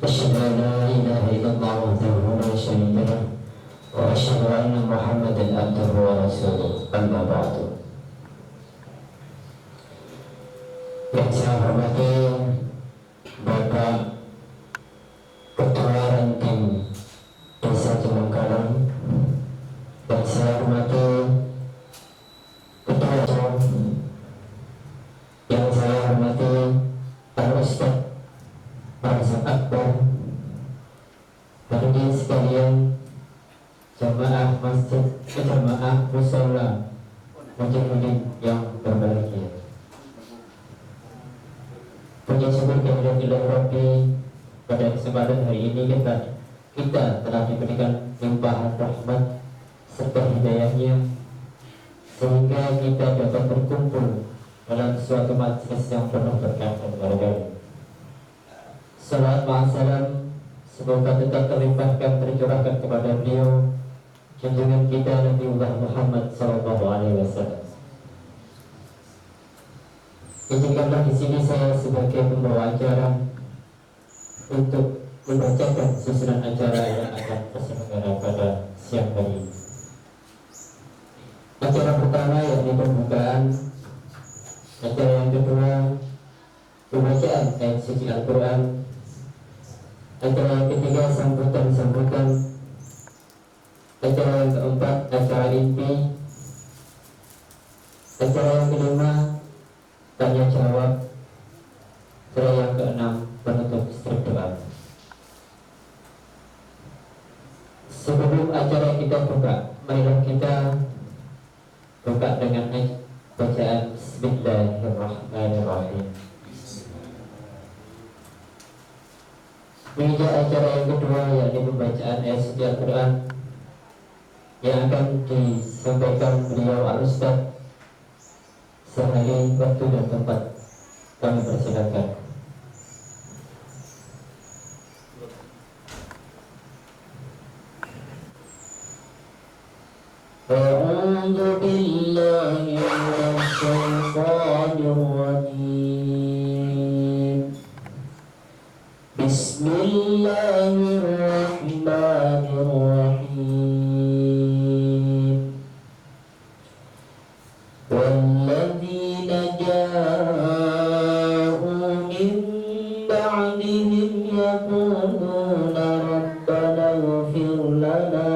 أشهد أن لا إله إلا الله وحده لا شريك له وأشهد أن محمدا عبده ورسوله أما بعد. Yang saya hormati Bapak Ketua Ranting Desa Jemenggalang, yang saya hormati Ketua Jom, yang saya hormati Pak Ustadz Farzan Akbar, hadirin sekalian, jamaah masjid, jamaah mushola Mujahidin yang berbahagia. Puji syukur kehadirat Rabbi, pada kesempatan hari ini kita telah diberikan limpahan rahmat serta hidayahnya, sehingga kita dapat berkumpul dalam suatu majelis yang penuh berkah dan barokah. Salawat ma'asalam semoga tetap terlimpahkan, tercurahkan kepada beliau, junjungan kita Nabiullah Muhammad SAW. Izinkanlah di sini saya sebagai pembawa acara untuk membacakan susunan acara yang akan terselenggara pada siang hari ini. Acara pertama yakni pembukaan, acara yang kedua pembacaan ayat suci Al-Quran, acara yang ketiga sambutan, acara yang keempat acara inti, acara yang kelima tanya jawab, acara yang keenam penutup strip doa. Sebelum acara kita buka, marilah kita buka dengan bacaan Bismillahirrahmanirrahim. Meja acara yang kedua yakni pembacaan ayat suci Al-Quran yang akan disampaikan beliau Al-Ustadz. Sehari waktu dan tempat kami persilakan. A'udzu billahi minasy syaithanir rajim. Bismillahirrahmanirrahim. والذين جاءوا من بعدهم يقولون ربنا اغفر لنا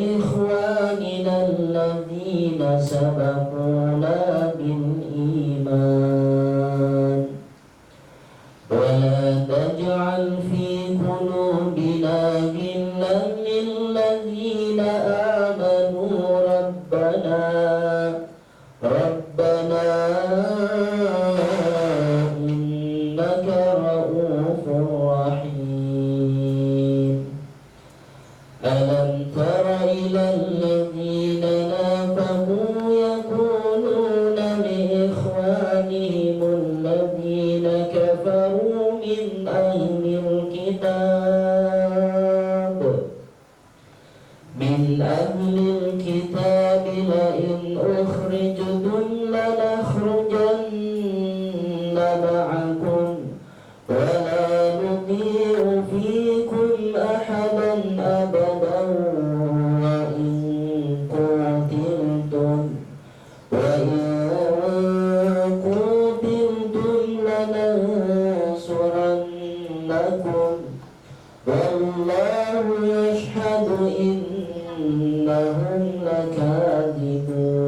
ولإخواننا الذين سبقونا بالإيمان ولا تجعل في قلوبنا غلا للذين آمنوا ربنا إنك رؤوف رحيم. ألم تر إلى الذين نافقوا يقولون لإخوانهم الذين كفروا من أهل الكتاب لئن أخرجتم لنخرجن معكم ولا نطيع فيكم أحدا أبدا وإن قتلتم لننصرنكم والله يشهد إنهم لكاذبون.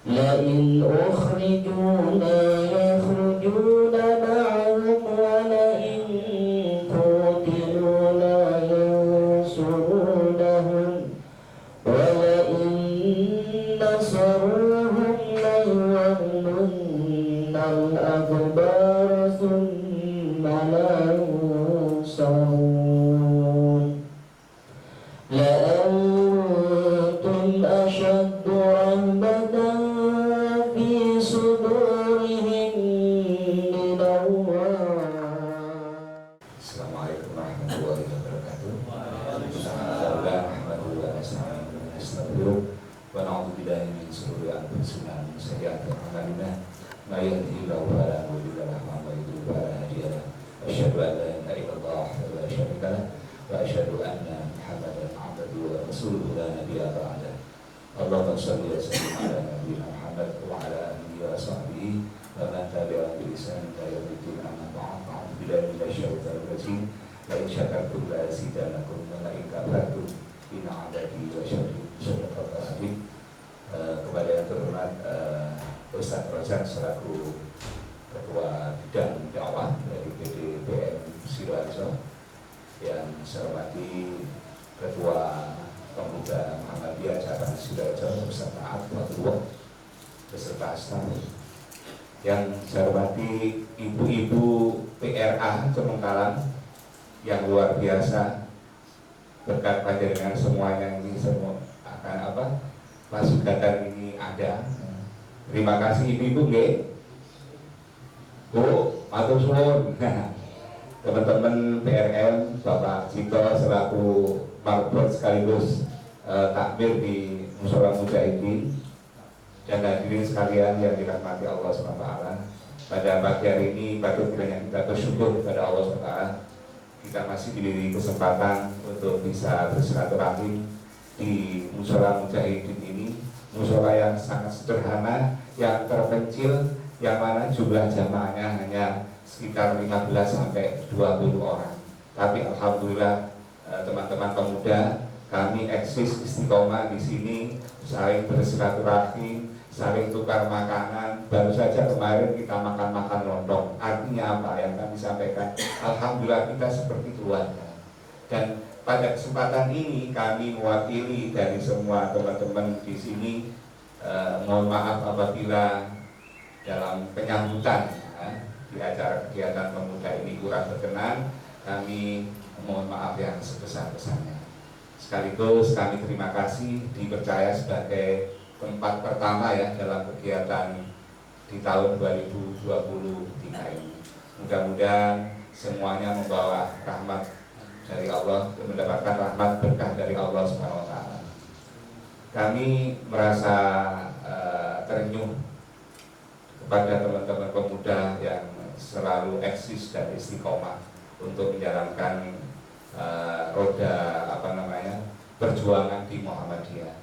لئن أخرجوا لا يخرجون معهم ولئن قتلوا لا ينصرونهم ولئن نصروهم ليولن الأدبار ثم لا ينصرون. لأنتم أشد رهبة في صدورهم أعمالنا ما يهده الله فلا مضل له ومن يضلل فلا هادي له أشهد أن لا إله إلا الله وحده لا شريك له وأشهد أن محمدا عبده ورسوله لا نبي بعده اللهم صل وسلم على نبينا محمد وعلى آله وصحبه ومن تبعهم بإحسان إلى يوم الدين أما بعد أعوذ بالله من الشيطان الرجيم لئن شكرتم لأزيدنكم ولئن كفرتم إن عذابي لشديد صدق الله. Kepada yang terhormat Ustadz Rozak selaku Ketua Bidang Dakwah dari PDPM Sidoarjo, yang saya hormati Ketua Pemuda Muhammadiyah Cabang Sidoarjo Ustadz Taat Fatullah beserta staf, yang saya hormati ibu-ibu PRA Cemengkalan yang luar biasa, berkat panjenengan semuanya ini semua akan masukatan ini ada. Terima kasih ibu-ibu nggih. Bu, matur suwun. Teman-teman PRM, Bapak Cito selaku marbot sekaligus takmir di Mushola Mujahidin, dan hadirin sekalian yang dirahmati Allah SWT. Pada pagi hari ini patut kita bersyukur kepada Allah SWT. Kita masih diberi kesempatan untuk bisa bersilaturahim di Mushola Mujahidin ini, mushola yang sangat sederhana, yang terpencil, yang mana jumlah jamaahnya hanya sekitar 15 sampai 20 orang. Tapi alhamdulillah teman-teman pemuda kami eksis istiqomah di sini, saling bersilaturahim, saling tukar makanan. Baru saja kemarin kita makan-makan lontong. Artinya apa yang kami sampaikan? Alhamdulillah kita seperti keluarga. Dan pada kesempatan ini kami mewakili dari semua teman-teman di sini, mohon maaf apabila dalam penyambutan di acara kegiatan pemuda ini kurang berkenan. Kami mohon maaf yang sebesar-besarnya. Sekaligus kami terima kasih dipercaya sebagai tempat pertama ya dalam kegiatan di tahun 2023 ini. Mudah-mudahan semuanya membawa rahmat dari Allah, mendapatkan rahmat berkah dari Allah SWT. Kami merasa terenyuh kepada teman-teman pemuda yang selalu eksis dan istiqomah untuk menjalankan roda perjuangan di Muhammadiyah.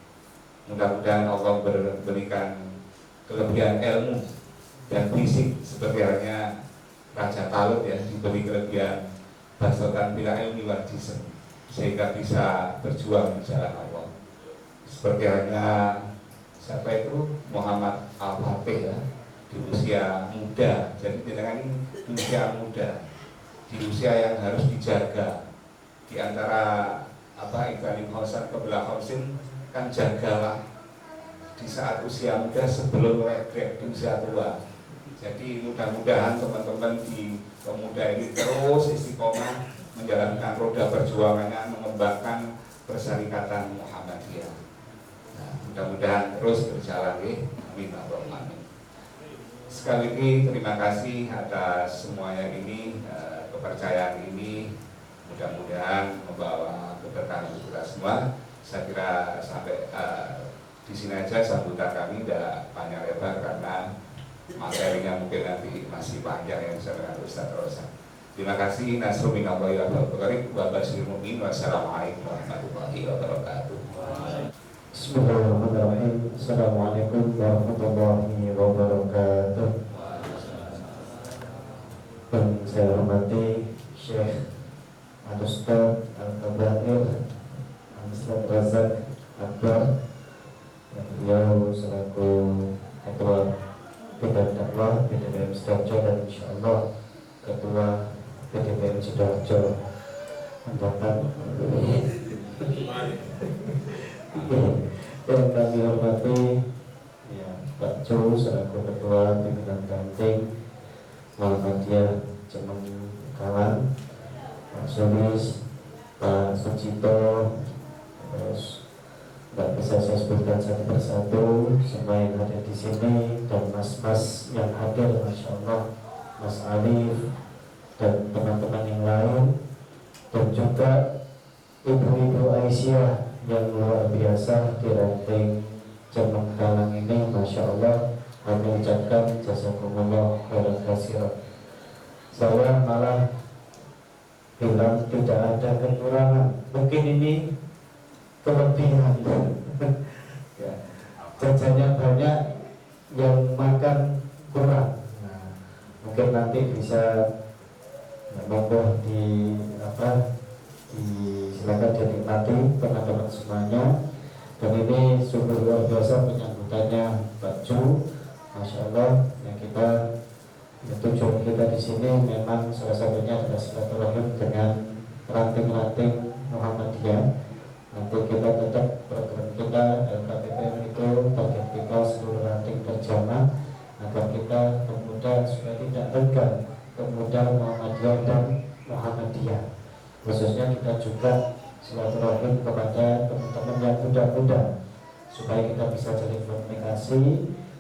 Mudah-mudahan Allah berikan kelebihan ilmu dan fisik seperti halnya Raja Talut ya, diberi kelebihan basokan bila ilmi wal jism, sehingga bisa berjuang di jalan Allah. Seperti halnya siapa itu Muhammad Al-Fatih ya, di usia muda. Jadi dengan ini usia muda, di usia yang harus dijaga. Di antara Ibrahim Khosan kebelah Khosin kan jagalah di saat usia muda sebelum regrek di usia tua. Jadi mudah-mudahan teman-teman di pemuda ini terus istiqomah menjalankan roda perjuangannya, mengembangkan persyarikatan Muhammadiyah. Nah, mudah-mudahan terus berjalan ya. Amin. Amin. Sekali lagi terima kasih atas semuanya ini, kepercayaan ini. Mudah-mudahan membawa keberkahan untuk kita semua. Saya kira sampai di sini aja sambutan kami, tidak panjang lebar karena materinya mungkin nanti masih panjang yang bisa dengan Ustaz Rozak. Terima kasih. Nasrul minallahi wa barakatuh. Wa basyiril mu'minin. Wassalamualaikum warahmatullahi wabarakatuh. Bismillahirrahmanirrahim. Assalamualaikum warahmatullahi wabarakatuh. Dan saya hormati Syekh Al-Ustaz Al-Kabair Ustaz Razak Akbar, yang beliau selaku Ketua Bidang Dakwah PDPM Sidoarjo dan insyaallah Ketua PDPM Sidoarjo mendapat yang kami hormati ya, Pak Jo selaku Ketua Pimpinan Ranting Muhammadiyah Cemengkalan, Pak Solis, Pak Sucito, terus nggak bisa saya sebutkan satu persatu semua yang ada di sini, dan mas-mas yang hadir, masya Allah, Mas Alif dan teman-teman yang lain, dan juga ibu-ibu Aisyah yang luar biasa di ranting Cemengkalan ini, masya Allah. kami ucapkan jazakumullah khairan katsiran. Saya malah bilang tidak ada kekurangan, mungkin ini kelebihan. Ya, jajannya banyak, yang makan kurang. Nah, mungkin nanti bisa monggo di silakan dinikmati teman-teman semuanya. Dan ini sungguh luar biasa penyambutannya Pak Ju, Masya Allah. Yang kita tujuan kita di sini memang salah satunya adalah silaturahim dengan ranting-ranting Muhammadiyah. Nanti kita tetap program kita LKPPM itu target kita seluruh ranting berjamaah agar kita pemuda supaya tidak enggan pemuda Muhammadiyah dan Muhammadiyah. Khususnya kita juga silaturahim kepada teman-teman yang muda-muda supaya kita bisa jalin komunikasi.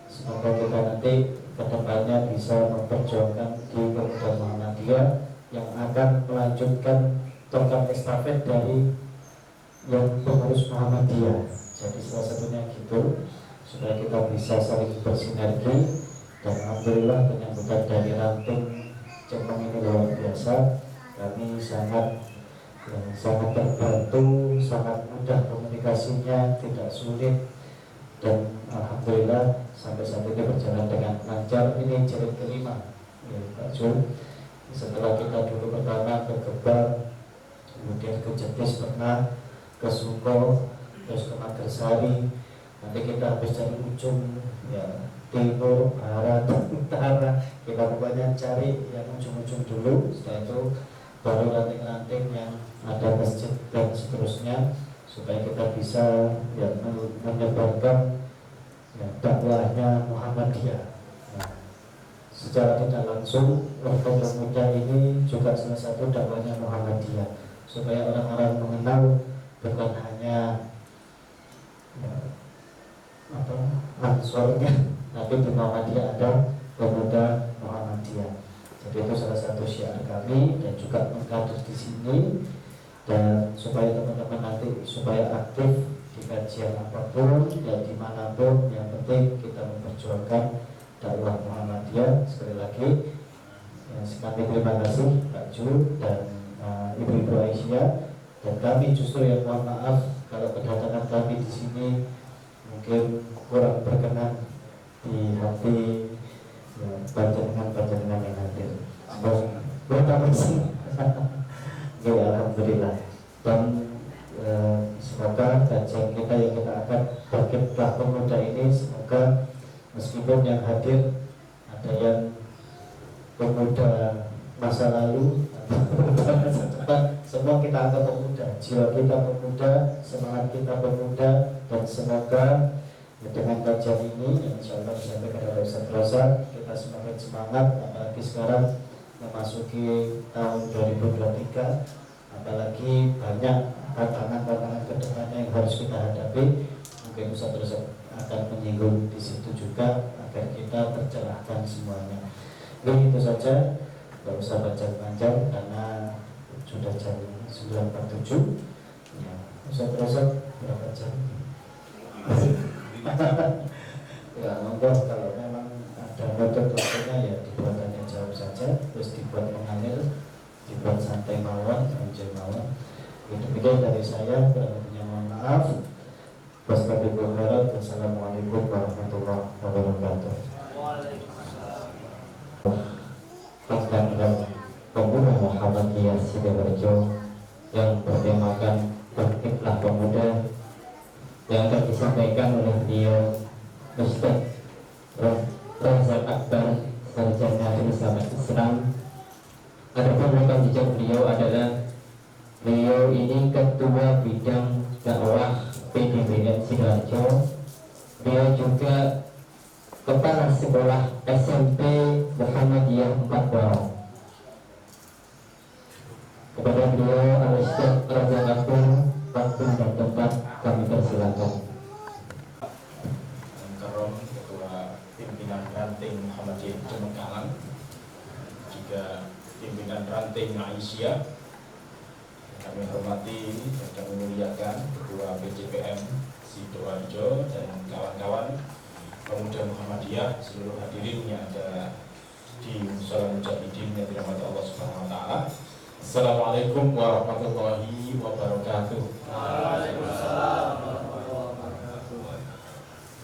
Semoga kita nanti kedepannya bisa memperjuangkan di pemuda Muhammadiyah yang akan melanjutkan tongkat estafet dari yang pengurus Muhammadiyah. Jadi salah satunya gitu, supaya kita bisa saling bersinergi. Dan alhamdulillah penyambutan dari ranting Cemong ini luar biasa. Kami sangat terbantu, sangat mudah komunikasinya, tidak sulit. Dan alhamdulillah sampai saat ini berjalan dengan lancar. Ini jilid kelima ya Pak Jul. Setelah kita dulu pertama ke Gebang, kemudian ke Jetis pernah, ke Suko, terus ke Magarsari. Nanti kita habis dari ujung ya, timur, barat, utara, kita pokoknya cari yang ujung-ujung dulu. Setelah itu baru ranting-ranting yang ada masjid dan seterusnya, supaya kita bisa ya, menyebarkan ya, dakwahnya Muhammadiyah. Nah, secara tidak langsung Warga Pemuda ini juga salah satu dakwahnya Muhammadiyah, supaya orang-orang mengenal bukan hanya ya, Ansornya, tapi di Muhammadiyah ada Pemuda Muhammadiyah. Jadi itu salah satu syiar kami dan juga mengkader di sini. Dan supaya teman-teman nanti supaya aktif di kajian apapun dan dimanapun, yang penting kita memperjuangkan dakwah Muhammadiyah. Sekali lagi ya, kami terima kasih Pak Ju dan Ibu-Ibu Aisyah. Dan kami justru yang mohon maaf kalau kedatangan kami di sini mungkin kurang berkenan di hati ya, panjenengan yang hadir. Terima kasih. Ya, alhamdulillah. Dan semoga kajian kita yang kita akan bangkitlah pemuda ini, semoga meskipun yang hadir ada yang pemuda masa lalu, masa depan, semua kita anggap pemuda, jiwa kita pemuda, semangat kita pemuda. Dan semoga ya, dengan kajian ini yang insya Allah disampaikan oleh Ustaz Rosa, kita semakin semangat, apalagi sekarang memasuki tahun 2023, apalagi banyak tantangan-tantangan kedepannya yang harus kita hadapi. Mungkin Ustaz Rosa akan menyinggung di situ juga agar kita tercerahkan semuanya. Oke, itu saja, nggak usah panjang-panjang karena sudah jam 9.47 ya. Ustaz Rosa berapa jam? Ya monggo, kalau memang ada metode waktunya ya dibuat tanya jawab saja, terus dibuat mengalir, dibuat santai mawon, enjoy mawon. Demikian dari saya, kurang lebihnya mohon maaf. Wassalamualaikum warahmatullahi wabarakatuh. Tentang pemuda Muhammadiyah Sidoarjo yang bertemakan Bangkitlah Pemuda, yang akan disampaikan oleh beliau Ustaz Razak Akbar, Sarjana Filsafat Islam. Adapun rekam jejak beliau adalah beliau ini ketua bidang dakwah PDBN Sidoarjo. Beliau juga kepala sekolah SMP Muhammadiyah 4 Barong. Kepada beliau Al-Ustaz Razak Akbar, waktu dan tempat kami persilakan. Karom, Ketua Pimpinan Ranting Muhammadiyah Cemengkalang, juga Pimpinan Ranting Aisyah, kami hormati dan kami muliakan Ketua BCPM Sidoarjo dan kawan-kawan pemuda Muhammadiyah, seluruh hadirin yang ada di Mushola Mujahidin yang dirahmati Allah Subhanahu wa taala. Assalamualaikum warahmatullahi wabarakatuh.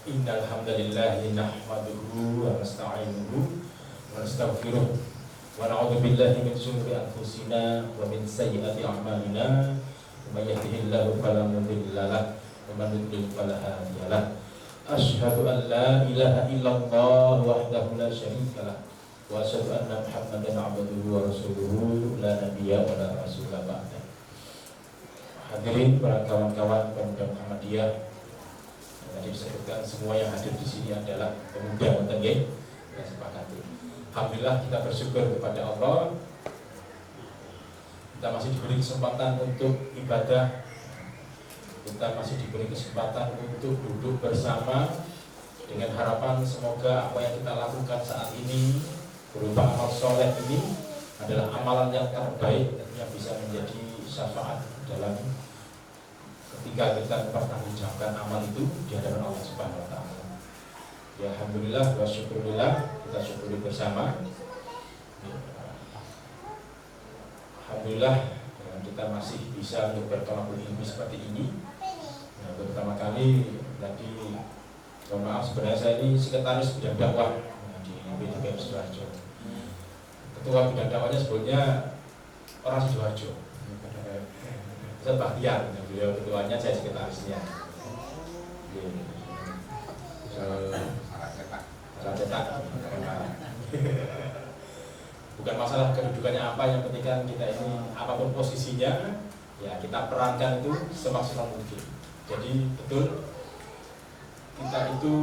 Innal hamdalillah nahmaduhu wa nasta'inuhu wa nastaghfiruh wa na'udzu billahi min shururi anfusina wa min sayyiati a'malina. May yahdihillahu fala mudilla lahu wa man yudlil fala hadiya lahu. Asyhadu an la ilaha illallah wahdahu la syarika lahu wa asyhadu anna Muhammadan 'abduhu wa rasuluhu la nabiyya wa la rasula ba'da. Hadirin para kawan-kawan pemuda Muhammadiyah, tadi disebutkan semua yang hadir di sini adalah pemuda, betul ya? Kita sepakati. Alhamdulillah kita bersyukur kepada Allah. Kita masih diberi kesempatan untuk ibadah. Kita masih diberi kesempatan untuk duduk bersama dengan harapan semoga apa yang kita lakukan saat ini berupa amal soleh ini adalah amalan yang terbaik yang bisa menjadi syafaat dalam ketika kita mempertanggungjawabkan amal itu di hadapan Allah Subhanahu wa taala. Ya alhamdulillah wa syukurillah, kita syukuri bersama. Alhamdulillah kita masih bisa untuk bertolak ilmu seperti ini. Nah, pertama kali tadi mohon maaf, sebenarnya saya ini sekretaris bidang dakwah di PDPM Sidoarjo. Ketua bidang dakwahnya sebetulnya orang Sidoarjo, Ustaz Bahtiar, beliau ketuanya, saya sekretarisnya. Salah cetak. Bukan masalah kedudukannya apa, yang penting kan kita ini apapun posisinya ya kita perankan itu semaksimal mungkin. Jadi betul kita itu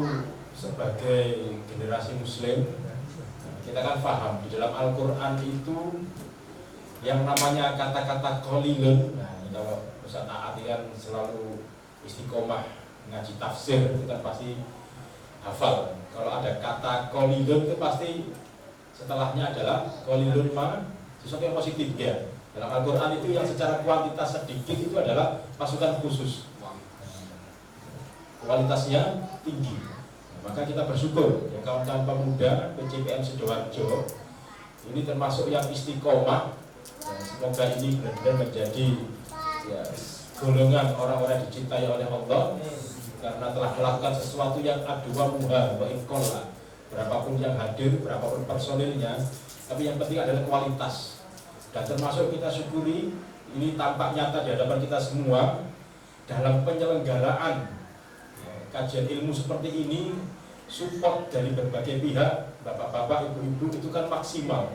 sebagai generasi muslim, kita kan paham di dalam Al-Quran itu yang namanya kata-kata qalilun. Nah, kalau Ustaz Aat kan selalu istiqomah ngaji tafsir, itu kan pasti hafal. Kalau ada kata qalilun itu pasti setelahnya adalah qalilun ma, sesuatu yang positif ya. Dalam Al-Quran itu yang secara kuantitas sedikit itu adalah pasukan khusus, kualitasnya tinggi. Nah, maka kita bersyukur ya kawan-kawan pemuda PCPM Sidoarjo ini termasuk yang istiqomah. Semoga ini benar-benar menjadi ya, golongan orang-orang dicintai oleh Allah karena telah melakukan sesuatu yang adwa muha wa inqalla. Berapapun yang hadir, berapapun personilnya, tapi yang penting adalah kualitas. Dan termasuk kita syukuri ini tampak nyata di hadapan kita semua dalam penyelenggaraan ya, kajian ilmu seperti ini. Support dari berbagai pihak, bapak-bapak, ibu-ibu itu kan maksimal.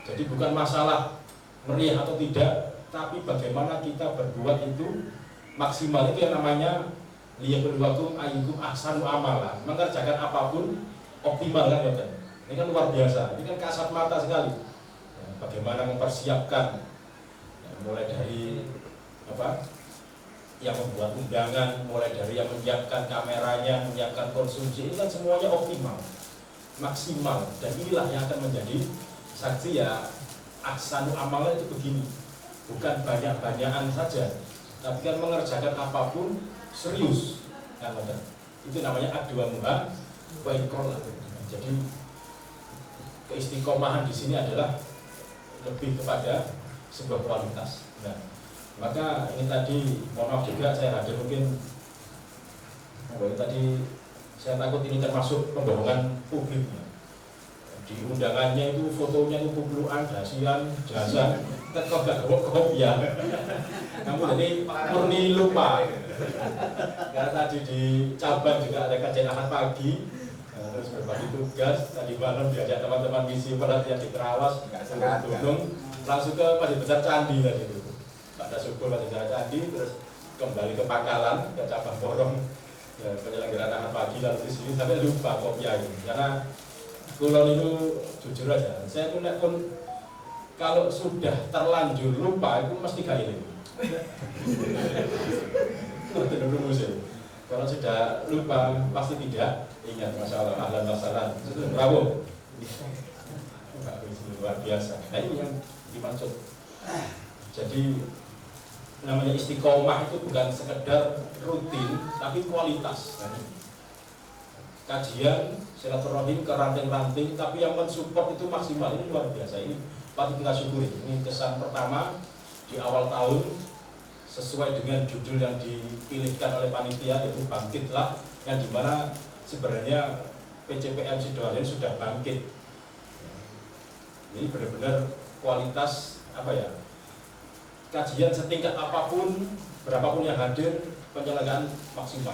Jadi bukan masalah meriah atau tidak, tapi bagaimana kita berbuat itu maksimal. Itu yang namanya liyabluwakum ayyukum ahsanu amala. Mengerjakan apapun optimal kan ya kan. Ini kan luar biasa. Ini kan kasat mata sekali. Ya, bagaimana mempersiapkan ya, mulai dari apa? Yang membuat undangan, mulai dari yang menyiapkan kameranya, menyiapkan konsumsi, ini kan semuanya optimal, maksimal. Dan inilah yang akan menjadi saksi ya ahsanu amala itu begini. Bukan banyak-banyakan saja, tapi kan mengerjakan apapun serius kan betul. Itu namanya adwa muha wa inqalla. Jadi keistiqomahan di sini adalah lebih kepada sebuah kualitas. Nah, maka ini tadi mohon maaf juga saya hadir mungkin tadi saya takut ini termasuk pembohongan publiknya. Di undangannya itu fotonya itu kupluan, dasian, jasa, kita kok gak kopian. Kamu jadi murni lupa. Karena tadi di cabang juga ada kajian Ahad pagi, terus berbagi tugas. Tadi malam diajak teman-teman misi pelatihan di Terawas, gunung, langsung ke Masjid Besar Candi tadi itu. Pada subuh Masjid Besar Candi, terus kembali ke Pangkalan, ke cabang Porong, ya, penyelenggaraan Ahad pagi lalu di sini sampai lupa kopian ini. Karena kulon itu jujur aja, saya pun kalau sudah terlanjur lupa itu mesti gak ini. Kalau sudah lupa pasti tidak ingat. Masya Allah, ahlan masalah. Bravo. Luar biasa. Nah ini yang dimaksud. Jadi namanya istiqomah itu bukan sekedar rutin, tapi kualitas. kajian silaturahim ke ranting-ranting, tapi yang mensupport itu maksimal. Ini luar biasa, ini patut kita syukuri. Ini kesan pertama di awal tahun sesuai dengan judul yang dipilihkan oleh panitia, yaitu Bangkitlah, yang dimana sebenarnya PCPM Sidoarjo sudah bangkit. Ini benar-benar kualitas kajian setingkat apapun, berapapun yang hadir, penyelenggaraan maksimal.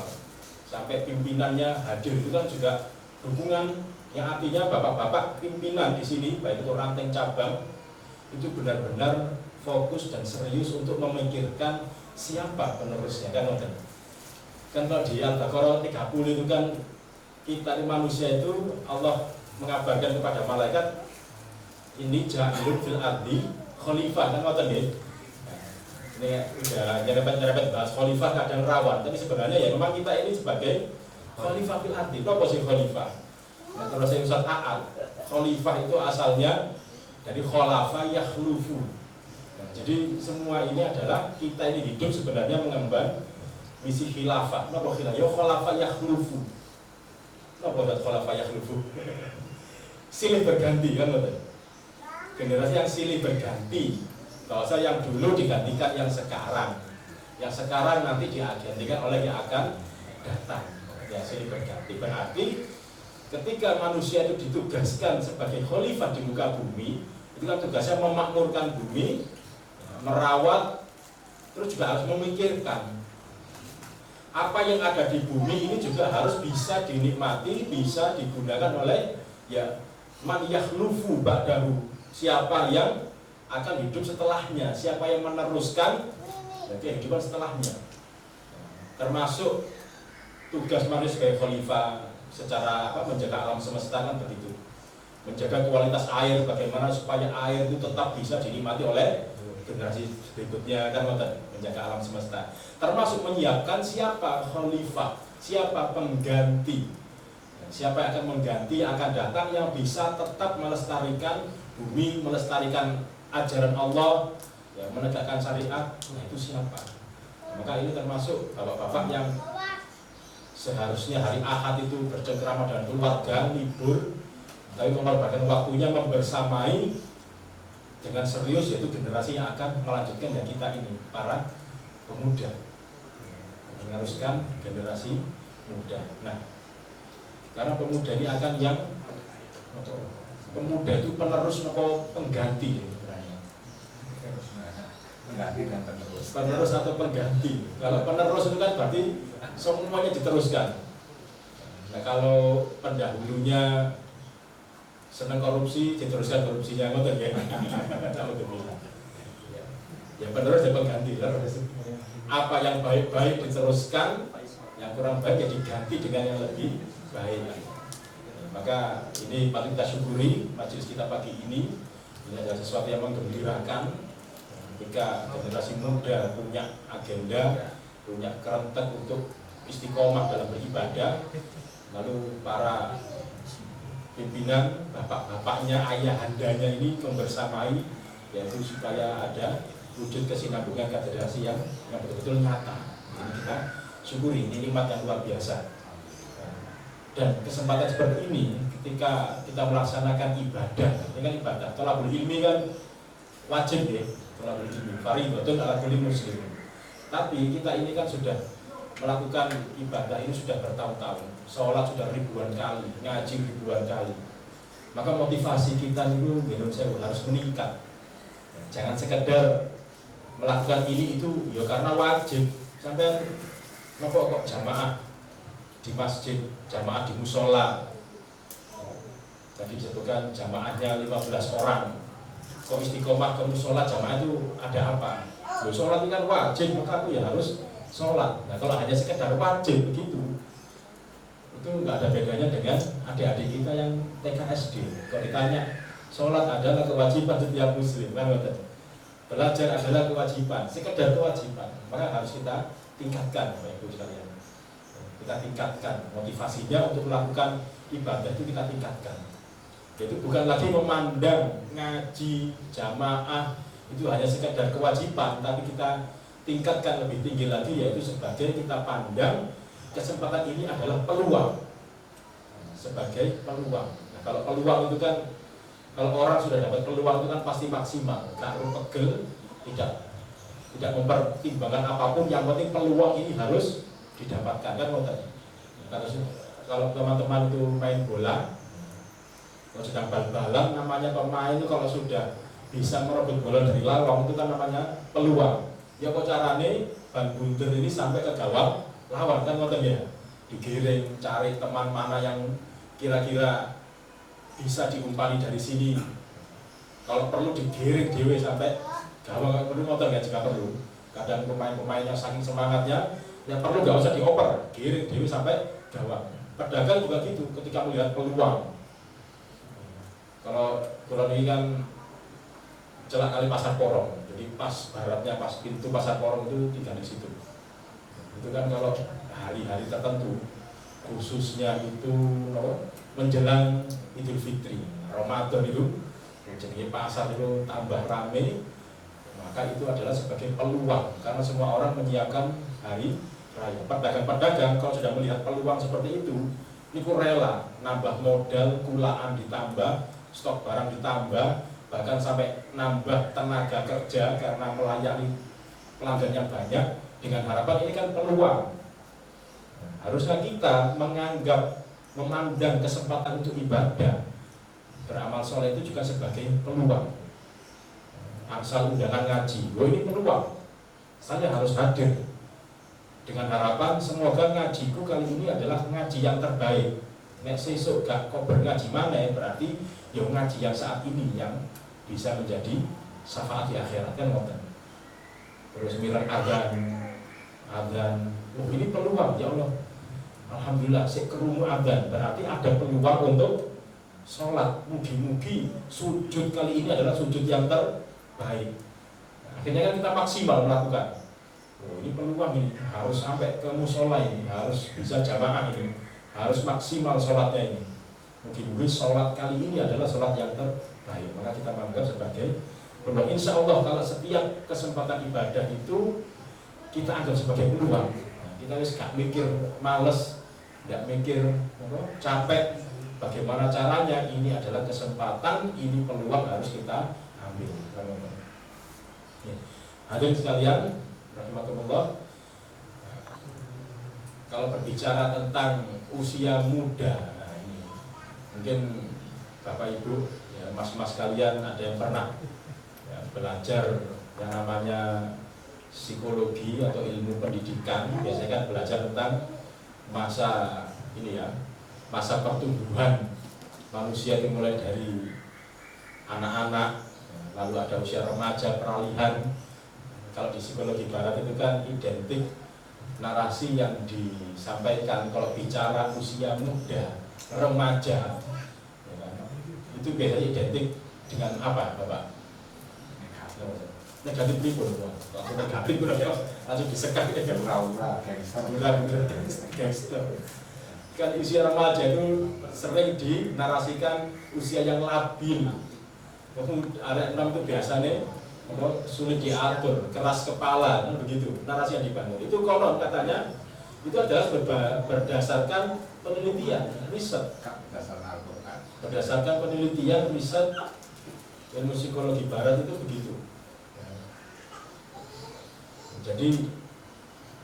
Sampai pimpinannya hadir, itu kan juga dukungan yang artinya bapak-bapak pimpinan di sini, baik itu ranting cabang, itu benar-benar fokus dan serius untuk memikirkan siapa penerusnya, kan kalau di Al-Baqarah 30 itu kan kita manusia itu Allah mengabarkan kepada malaikat ini ja'ilun fil ardi khalifah, kan ngoten nggih. Ini udah nyerempet bahas khalifah kadang rawan, tapi sebenarnya ya memang kita ini sebagai khalifah fil ardi. Apa sih khalifah? Nah, terus yang Ustaz A'ad, khalifah itu asalnya dari khalafa yakhlufu. Nah, jadi semua ini adalah kita ini hidup sebenarnya mengemban misi khilafah. Napa khilafah? Ya khalafa yakhlufu. Napa dat khalafa yakhlufu? Silih berganti, kan betul. Generasi yang silih berganti. Kalau saya yang dulu digantikan yang sekarang nanti digantikan oleh yang akan datang. Ya silih berganti. Berarti ketika manusia itu ditugaskan sebagai khalifah di muka bumi, itu kan tugasnya memakmurkan bumi, merawat, terus juga harus memikirkan apa yang ada di bumi ini juga harus bisa dinikmati, bisa digunakan oleh ya man yakhlufu ba'dahu, siapa yang akan hidup setelahnya, siapa yang meneruskan kehidupan setelahnya. Termasuk tugas manusia sebagai khalifah secara menjaga alam semesta kan begitu. Menjaga kualitas air, bagaimana supaya air itu tetap bisa dinikmati oleh generasi berikutnya, kan menjaga alam semesta. Termasuk menyiapkan siapa khalifah, siapa pengganti, siapa yang akan mengganti, akan datang yang bisa tetap melestarikan bumi, melestarikan ajaran Allah, ya, menegakkan syariat. Nah itu siapa? Nah, maka ini termasuk bapak-bapak yang seharusnya hari Ahad itu bercengkrama dengan keluarga, libur, tapi mengorbankan waktunya membersamai dengan serius, yaitu generasi yang akan melanjutkan yang kita ini, para pemuda, meneruskan generasi muda. Nah, karena pemuda ini akan yang pemuda itu penerus atau pengganti sebenarnya. Penerus atau pengganti. Kalau penerus itu kan berarti semuanya diteruskan. Nah, kalau pendahulunya senang korupsi, diteruskan korupsinya, ngoten ya. Ya penerus dan pengganti. Apa yang baik-baik diteruskan, yang kurang baik ya diganti dengan yang lebih baik. Maka ini patut kita syukuri majelis kita pagi ini. Ini adalah sesuatu yang menggembirakan ketika generasi muda punya agenda, punya kerentek untuk istiqomah dalam beribadah. Lalu para pimpinan, bapak-bapaknya, ayahandanya ini membersamai, yaitu supaya ada wujud kesinambungan generasi yang betul-betul nyata. Ini kita syukuri, ini nikmat yang luar biasa. Dan kesempatan seperti ini ketika kita melaksanakan ibadah, ini kan ibadah, thalabul ilmi kan wajib ya, thalabul ilmi fardhatun 'ala kulli muslim. Tapi kita ini kan sudah melakukan ibadah ini sudah bertahun-tahun, sholat sudah ribuan kali, ngaji ribuan kali. Maka motivasi kita itu harus meningkat. Jangan sekedar melakukan ini itu ya karena wajib. Sampai nopo kok jamaah di masjid, jamaah di musola. Tadi disebutkan jamaahnya 15 orang. Kok istiqomah ke musola jamaah itu ada apa? Loh, sholat itu kan wajib, maka aku ya harus sholat. Nah kalau hanya sekedar wajib begitu, itu nggak ada bedanya dengan adik-adik kita yang TKSD. Kalau ditanya sholat adalah kewajiban setiap muslim, kan? Belajar adalah kewajiban, sekedar kewajiban, maka harus kita tingkatkan, Bapak Ibu sekalian. Kita tingkatkan motivasinya untuk melakukan ibadah itu, kita tingkatkan. Itu bukan lagi memandang ngaji jamaah itu hanya sekedar kewajiban, tapi kita tingkatkan lebih tinggi lagi, yaitu sebagai kita pandang kesempatan ini adalah peluang sebagai peluang. Nah, kalau peluang itu kan, kalau orang sudah dapat peluang itu kan pasti maksimal, taruh pegel, tidak mempertimbangkan apapun, yang penting peluang ini harus didapatkan, kan tadi. Kalau teman-teman itu main bola, kalau sedang bal-balan, namanya pemain itu kalau sudah bisa merebut bola dari lawang itu kan namanya peluang. Ya kok caranya ban bunter ini sampai ke gawang lawan, kan ngoten ya. Digiring, cari teman mana yang kira-kira bisa diumpani dari sini. Kalau perlu digiring dewe sampai gawang, nggak perlu ngoten ya jika perlu. Kadang pemain-pemain yang saking semangatnya, yang perlu nggak usah dioper, giring dewe sampai gawang. Pedagang juga gitu, ketika melihat peluang. Kalau ini kan celak kali pasar porong, jadi pas baratnya, pas pintu pasar porong itu tinggal di situ. Itu kan kalau hari-hari tertentu, khususnya itu menjelang Idul Fitri, Ramadan itu, jadi pasar itu tambah ramai, maka itu adalah sebagai peluang karena semua orang menyiapkan hari raya. Pedagang-pedagang kalau sudah melihat peluang seperti itu rela nambah modal, kulaan ditambah, stok barang ditambah, bahkan sampai nambah tenaga kerja karena melayani pelanggan yang banyak dengan harapan ini kan peluang. Harusnya kita memandang kesempatan untuk ibadah, beramal soleh itu juga sebagai peluang. Asal undangan ngaji, ini peluang, saya harus hadir dengan harapan semoga ngajiku kali ini adalah ngaji yang terbaik. Nek sesuk gak kok berngaji mana, berarti ya ngaji yang saat ini yang bisa menjadi syafaat di akhirat, kan ngoten. Terus mireng adzan, ini peluang ya Allah. Alhamdulillah sik krungu adzan, berarti ada peluang untuk sholat. Mugi-mugi sujud kali ini adalah sujud yang terbaik. Akhirnya kan kita maksimal melakukan. Ini peluang ini, harus sampai ke musola ini, harus bisa jamaah ini, harus maksimal sholatnya ini. Mungkin sholat kali ini adalah sholat yang terbaik, maka kita menganggap sebagai peluang. Insya Allah kalau setiap kesempatan ibadah itu kita anggap sebagai peluang. Kita harus gak mikir males, gak mikir capek, bagaimana caranya, ini adalah kesempatan, ini peluang harus kita ambil. Hadirin sekalian, rahmatullah. Kalau berbicara tentang usia muda, mungkin Bapak Ibu, ya, mas-mas kalian ada yang pernah ya, belajar yang namanya psikologi atau ilmu pendidikan. Biasanya kan belajar tentang masa ini ya, masa pertumbuhan manusia itu mulai dari anak-anak, lalu ada usia remaja, peralihan. Kalau di psikologi barat itu kan identik narasi yang disampaikan kalau bicara usia muda, remaja, ya kan? Itu biasanya identik dengan apa, Bapak? Negatif pun, langsung negatif pun, langsung disekat ya kan? Gangster. Kan usia remaja itu sering dinarasikan usia yang labil. Arek 6 itu biasanya sulit diatur, keras kepala, kan begitu narasi yang dibangun. Itu konon katanya itu adalah berdasarkan penelitian, riset. Berdasarkan penelitian, riset ilmu psikologi barat itu begitu. Jadi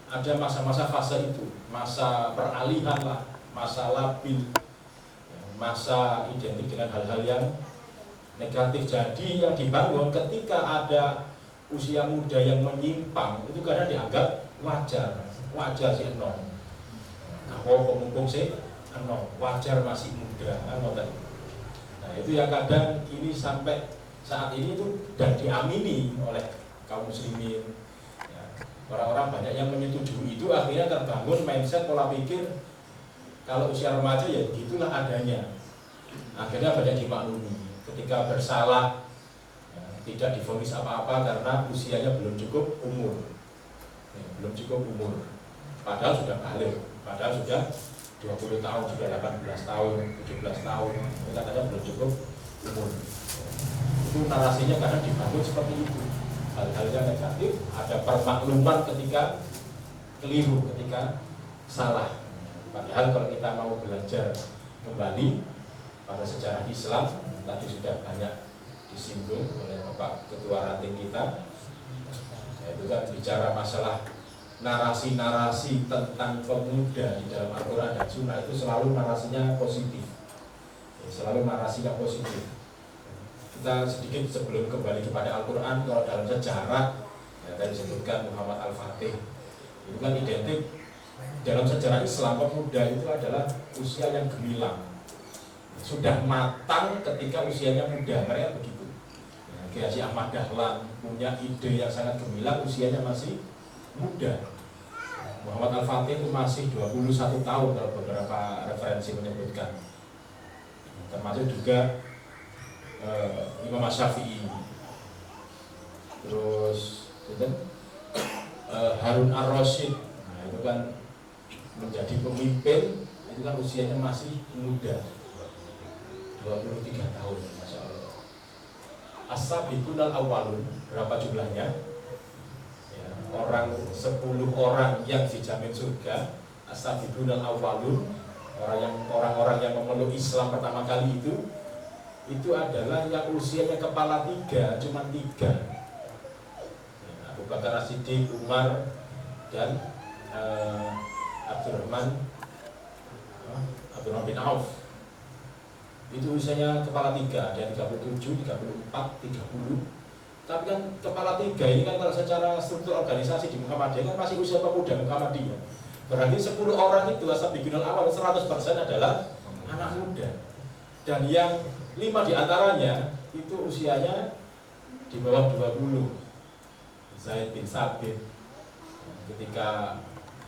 ada masa-masa fase itu, masa peralihan lah, masa labil, masa identik dengan hal-hal yang negatif. Jadi yang dibangun ketika ada usia muda yang menyimpang itu karena dianggap wajar sih enom. Kalau mumpung sih enom, wajar masih muda. Nah itu yang kadang ini sampai saat ini itu dan diamini oleh kaum muslimin. Ya, orang-orang banyak yang menyetujui itu, akhirnya terbangun mindset pola pikir kalau usia remaja ya gitulah adanya. Akhirnya banyak dimaklumi. Ketika bersalah ya, tidak divonis apa-apa karena usianya belum cukup umur ya, padahal sudah balik, padahal sudah 20 tahun, sudah 18 tahun, 17 tahun, katanya belum cukup umur. Itu narasinya kadang dibangun seperti itu, hal-hal yang negatif, ada permakluman ketika keliru, ketika salah. Padahal kalau kita mau belajar kembali pada sejarah Islam. Tadi sudah banyak disinggung oleh Bapak Ketua Ranting kita, yaitu kan bicara masalah narasi-narasi tentang pemuda di dalam Al-Quran dan Sunnah itu selalu narasinya positif, selalu narasinya positif. Kita sedikit sebelum kembali kepada Al-Quran, kalau dalam sejarah ya, tadi disebutkan Muhammad Al-Fatih itu kan identik dalam sejarah Islam, pemuda itu adalah usia yang gemilang, sudah matang ketika usianya muda, mereka begitu. Kiai Haji Ahmad Dahlan punya ide yang sangat gemilang, usianya masih muda. Muhammad Al-Fatih itu masih 21 tahun kalau beberapa referensi menyebutkan. Termasuk juga Imam Syafi'i. Terus Harun Ar-Rasyid, nah itu kan menjadi pemimpin, itu kan usianya masih muda, 23 tahun, Masya Allah. As-sabiqun al-awwalun, berapa jumlahnya? Ya, 10 orang yang dijamin surga. As-sabiqun al-awwalun, orang-orang yang memeluk Islam pertama kali itu adalah yang usianya kepala 3, cuma 3. Ya, Abu Bakar As-Siddiq, Umar, dan Abdurrahman bin Auf. Itu usianya kepala 3, ada 37, 34, 30. Tapi kan kepala 3 ini kan kalau secara struktur organisasi di Muhammadiyah kan masih usia pemuda Muhammadiyah. Berarti 10 orang itu as-sabiqunal awal 100% adalah anak muda. Dan yang 5 diantaranya itu usianya di bawah 20. Zaid bin Sabit ketika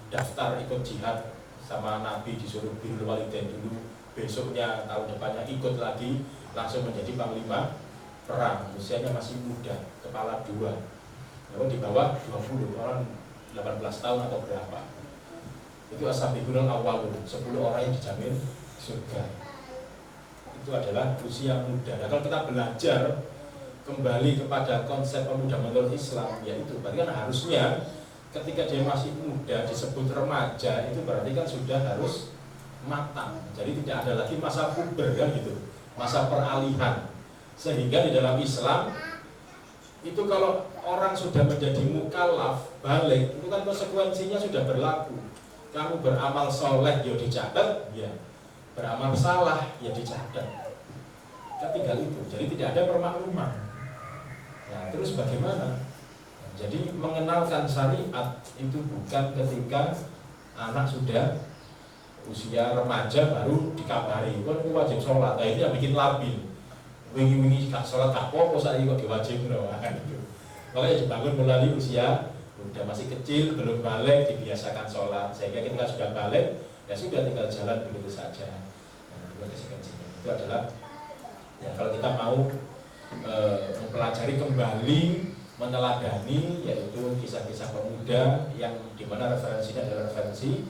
daftar ikut jihad sama Nabi disuruh birrul walidain dulu, besoknya tahun depannya ikut lagi, langsung menjadi panglima perang. Usianya masih muda, kepala 2, lalu di bawah 20, orang 18 tahun atau berapa. Itu as-sabiqunal awwalun, 10 orang yang dijamin surga. Itu adalah usia muda. Nah, kalau kita belajar kembali kepada konsep pemuda menurut Islam, yaitu berarti kan harusnya ketika dia masih muda disebut remaja, itu berarti kan sudah harus matang. Jadi tidak ada lagi masa puber kan gitu, masa peralihan. Sehingga di dalam Islam itu kalau orang sudah menjadi mukallaf, balik, itu kan konsekuensinya sudah berlaku. Kamu beramal soleh ya dicatat, ya beramal salah ya dicatat. Kan tinggal itu. Jadi tidak ada permakluman. Nah, terus bagaimana? Jadi mengenalkan syariat itu bukan ketika anak sudah usia remaja baru dikabari, kan wajib sholat. Nah, itu yang bikin labil. Wingi-wingi gak sholat gak apa-apa, saya kok diwajib gitu. Makanya dibangun melalui usia udah masih kecil, belum balik, dibiasakan sholat. Sehingga ketika sudah balik, ya sudah tinggal jalan begitu saja. Nah, itu adalah ya, kalau kita mau mempelajari kembali, meneladani, yaitu kisah-kisah pemuda yang dimana referensinya adalah referensi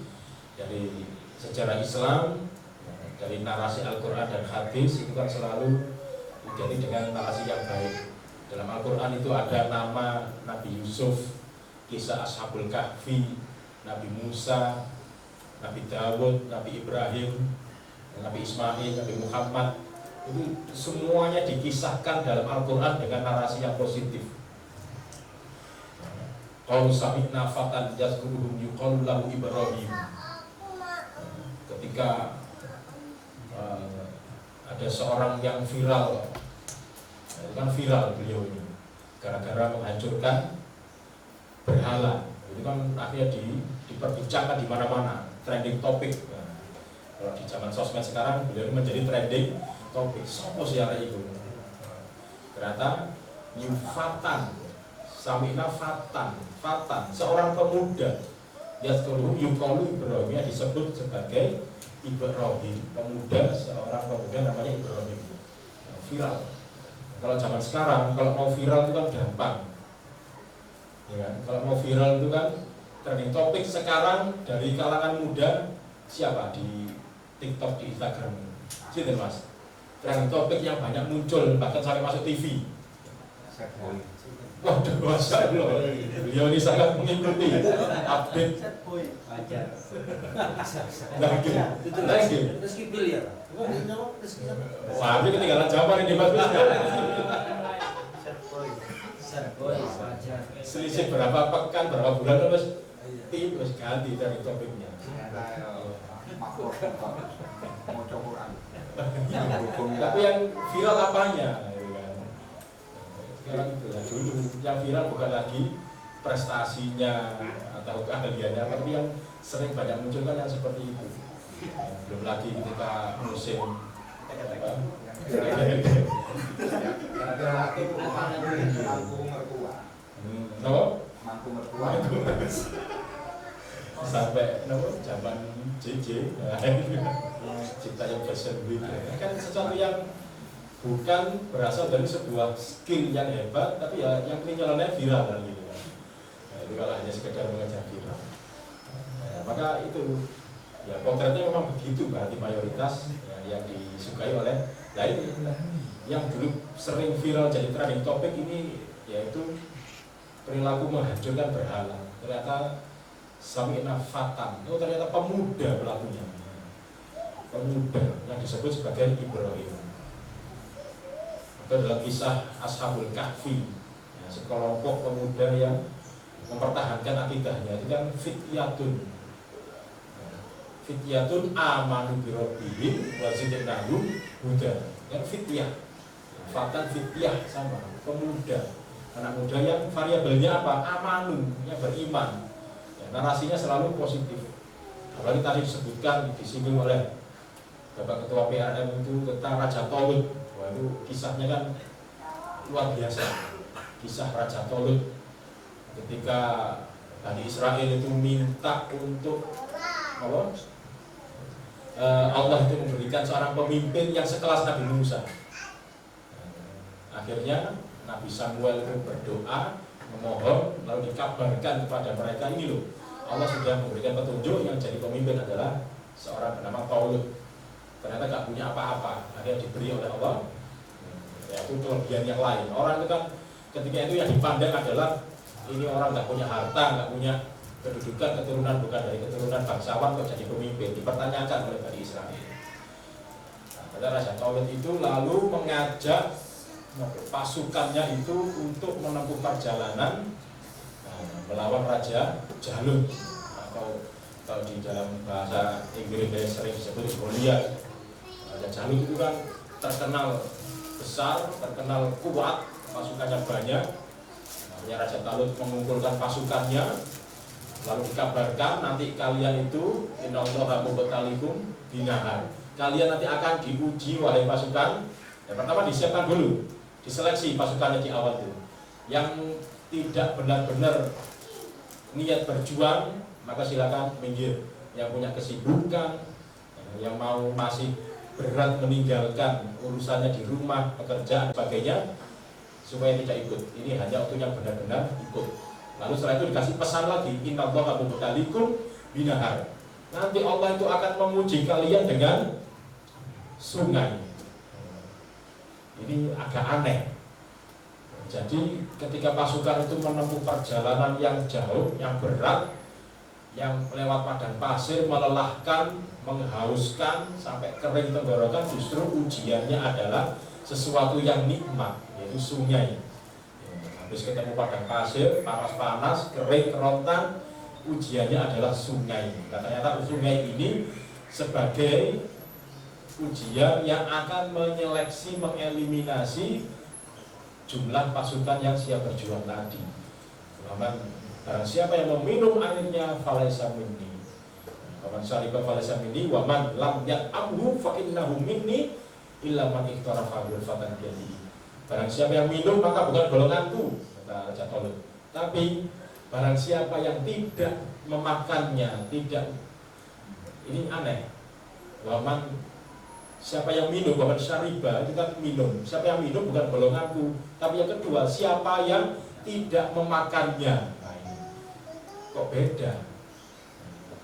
dari sejarah Islam, dari narasi Al-Quran dan hadis, itu kan selalu identik dengan narasi yang baik. Dalam Al-Quran itu ada nama Nabi Yusuf, kisah Ashabul Kahfi, Nabi Musa, Nabi Dawud, Nabi Ibrahim, Nabi Ismail, Nabi Muhammad. Itu semuanya dikisahkan dalam Al-Quran dengan narasi yang positif. Qalu sami'na fatan yazkuruhum yuqalu lahu Ibrahim. Ketika ada seorang yang viral, itu kan viral beliau ini gara-gara menghancurkan berhala, itu kan akhirnya diperbincangkan di mana-mana, trending topik. Nah, kalau di zaman sosmed sekarang beliau menjadi trending topik. Sopo siapa itu? Ternyata Fatan, Samina Fatan, seorang pemuda. Yazkuruhum yuqalu Ibrahim, disebut sebagai Ibrahim, pemuda, seorang pemuda namanya Ibrahim. Viral. Kalau zaman sekarang, kalau mau viral itu kan gampang, ya kan? Kalau mau viral itu kan trending topik sekarang dari kalangan muda siapa di TikTok, di Instagram, sini mas. Trending topik yang banyak muncul bahkan sampai masuk TV. Waduh, masya Allah, beliau ini sangat mengikuti update. Wajar. Lagi. Meski biliar. Wah, ini ketinggalan zaman ini Mas. Boy, wajar. Selisih berapa pekan, berapa bulan terus terus ganti dari topiknya. Tapi yang viral apanya? Viral itu lah dulu. Yang viral bukan lagi prestasinya atau keahliannya, tapi yang sering banyak muncul kan yang seperti itu. Belum lagi ketika musim Mampu mertua. Sampai zaman JJ cipta yang fashion week kan sesuatu yang bukan berasal dari sebuah skill yang hebat, tapi ya yang penjualannya viral kan gitu kan. Nah, itu kalau hanya sekedar mengejar viral, maka itu ya potretnya memang begitu, berarti mayoritas ya, yang disukai oleh lain. Yang dulu sering viral jadi trending topik ini yaitu perilaku menghancurkan berhala. Ternyata Sami'na Fatan, itu ternyata pemuda pelakunya, pemuda yang disebut sebagai Ibrahim. Itu adalah kisah Ashabul Kahfi, ya, sekelompok pemuda yang mempertahankan akidahnya. Itu kan fityatun amanu bi rabbihim wa zidnahum huda. Yang fityah, fatan fityah sama pemuda, anak muda yang variabelnya apa? Amanu, yang beriman. Narasinya selalu positif. Apalagi tadi disebutkan, disinggung oleh Bapak Ketua PRM itu tentang Raja Tolut. Wah, itu kisahnya kan luar biasa. Kisah Raja Tolut ketika Bani Israel itu minta untuk Allah itu memberikan seorang pemimpin yang sekelas Nabi Musa. Akhirnya Nabi Samuel itu berdoa, memohon, lalu dikabarkan kepada mereka, ini loh, Allah sudah memberikan petunjuk yang jadi pemimpin adalah seorang bernama Tolut. Ternyata gak punya apa-apa, akhirnya diberi oleh Allah, yaitu kelebihan yang lain. Orang itu kan ketika itu yang dipandang adalah ini orang gak punya harta, gak punya kedudukan, keturunan bukan dari keturunan bangsawan kok jadi pemimpin, dipertanyakan oleh Bani Israel. Nah, Raja Tolut itu lalu mengajak pasukannya itu untuk menempuh perjalanan melawan Raja Jalut, atau kalau di dalam bahasa Inggris sering disebut Goliat. Raja Jalut itu kan terkenal besar, terkenal kuat, pasukannya banyak. Raja Tolut mengumpulkan pasukannya, lalu dikabarkan nanti kalian itu innallaha mubtaliikum binahar. Kalian nanti akan diuji wahai pasukan. Yang pertama disiapkan dulu, diseleksi pasukannya di awal itu. Yang tidak benar-benar niat berjuang, maka silakan minggir. Yang punya kesibukan, yang mau masih berat meninggalkan urusannya di rumah, pekerjaan, sebagainya, supaya tidak ikut. Ini hanya untuk yang benar-benar ikut. Lalu setelah itu dikasih pesan lagi, innallaha mubtaliikum binahar. Nanti Allah itu akan menguji kalian dengan sungai. Ini agak aneh. Jadi ketika pasukan itu menempuh perjalanan yang jauh, yang berat, yang lewat padang pasir, melelahkan, menghauskan, sampai kering tenggorokan, justru ujiannya adalah sesuatu yang nikmat, yaitu sungai. Habis ketemu padang pasir, panas-panas, kering, kerontan, ujiannya adalah sungai. Ternyata sungai ini sebagai ujian yang akan menyeleksi, mengeliminasi jumlah pasukan yang siap berjuang tadi. Barang siapa yang meminum airnya falaisa minni. Waman syariba falaisa minni wa man lam yat'amhu fa innahu minni illa man ihtarafa ghurfatan bihi. Barang siapa yang minum maka bukan golonganku, kata Raja Tolut. Tapi barang siapa yang tidak memakannya, tidak, ini aneh. Waman siapa yang minum, waman syariba itu kan minum. Siapa yang minum bukan golonganku. Tapi yang kedua, siapa yang tidak memakannya. Nah, ini kok beda?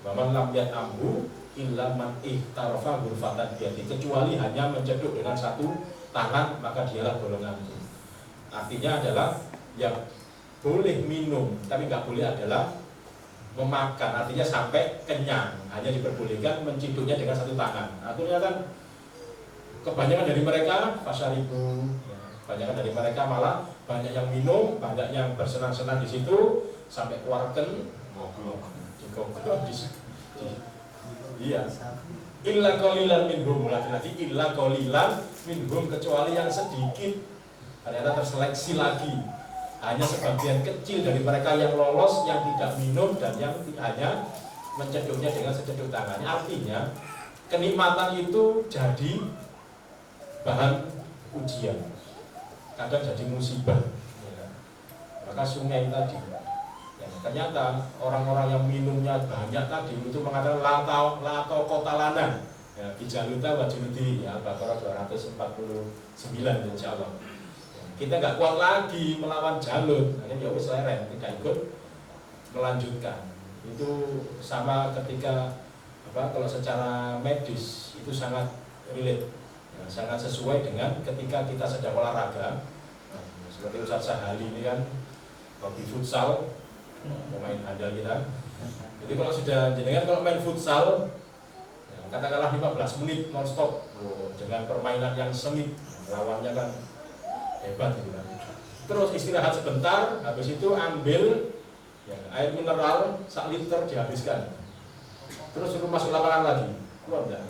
Waman lam yat'amhu illa man ihtarafa ghurfatan bihi. Kecuali hanya menceduk dengan satu tangan, maka dialah golonganku. Artinya adalah yang boleh minum tapi nggak boleh adalah memakan, artinya sampai kenyang, hanya diperbolehkan menciduknya dengan satu tangan. Artinya kan kebanyakan dari mereka pasaribu, kebanyakan dari mereka malah banyak yang minum, banyak yang bersenang-senang di situ sampai keluarkan iya. Illa qalilan minhum, lagi illa qalilan minhum, kecuali yang sedikit ternyata terseleksi lagi. Hanya sebagian kecil dari mereka yang lolos, yang tidak minum dan yang hanya menceduknya dengan seceduk tangannya. Artinya kenikmatan itu jadi bahan ujian, kadang jadi musibah. Maka sungai tadi, ternyata orang-orang yang minumnya banyak tadi itu mengatakan lato kotalanan, bijaluta wajibudi, Al-Baqarah 249 insya Allah. Kita nggak kuat lagi melawan Jalut, akhirnya ya wis leren, tidak ikut melanjutkan. Itu sama ketika kalau secara medis itu sangat relate, sangat sesuai dengan ketika kita sedang olahraga. Seperti Ustaz Sahali ini kan hobi futsal, pemain handal kita. Jadi kalau sudah jenengan kalau main futsal, katakanlah 15 menit non-stop dengan permainan yang sengit, lawannya kan hebat gitu kan. Terus istirahat sebentar, habis itu ambil air mineral 1 liter dihabiskan. Terus suruh masuk lapangan lagi, keluar enggak?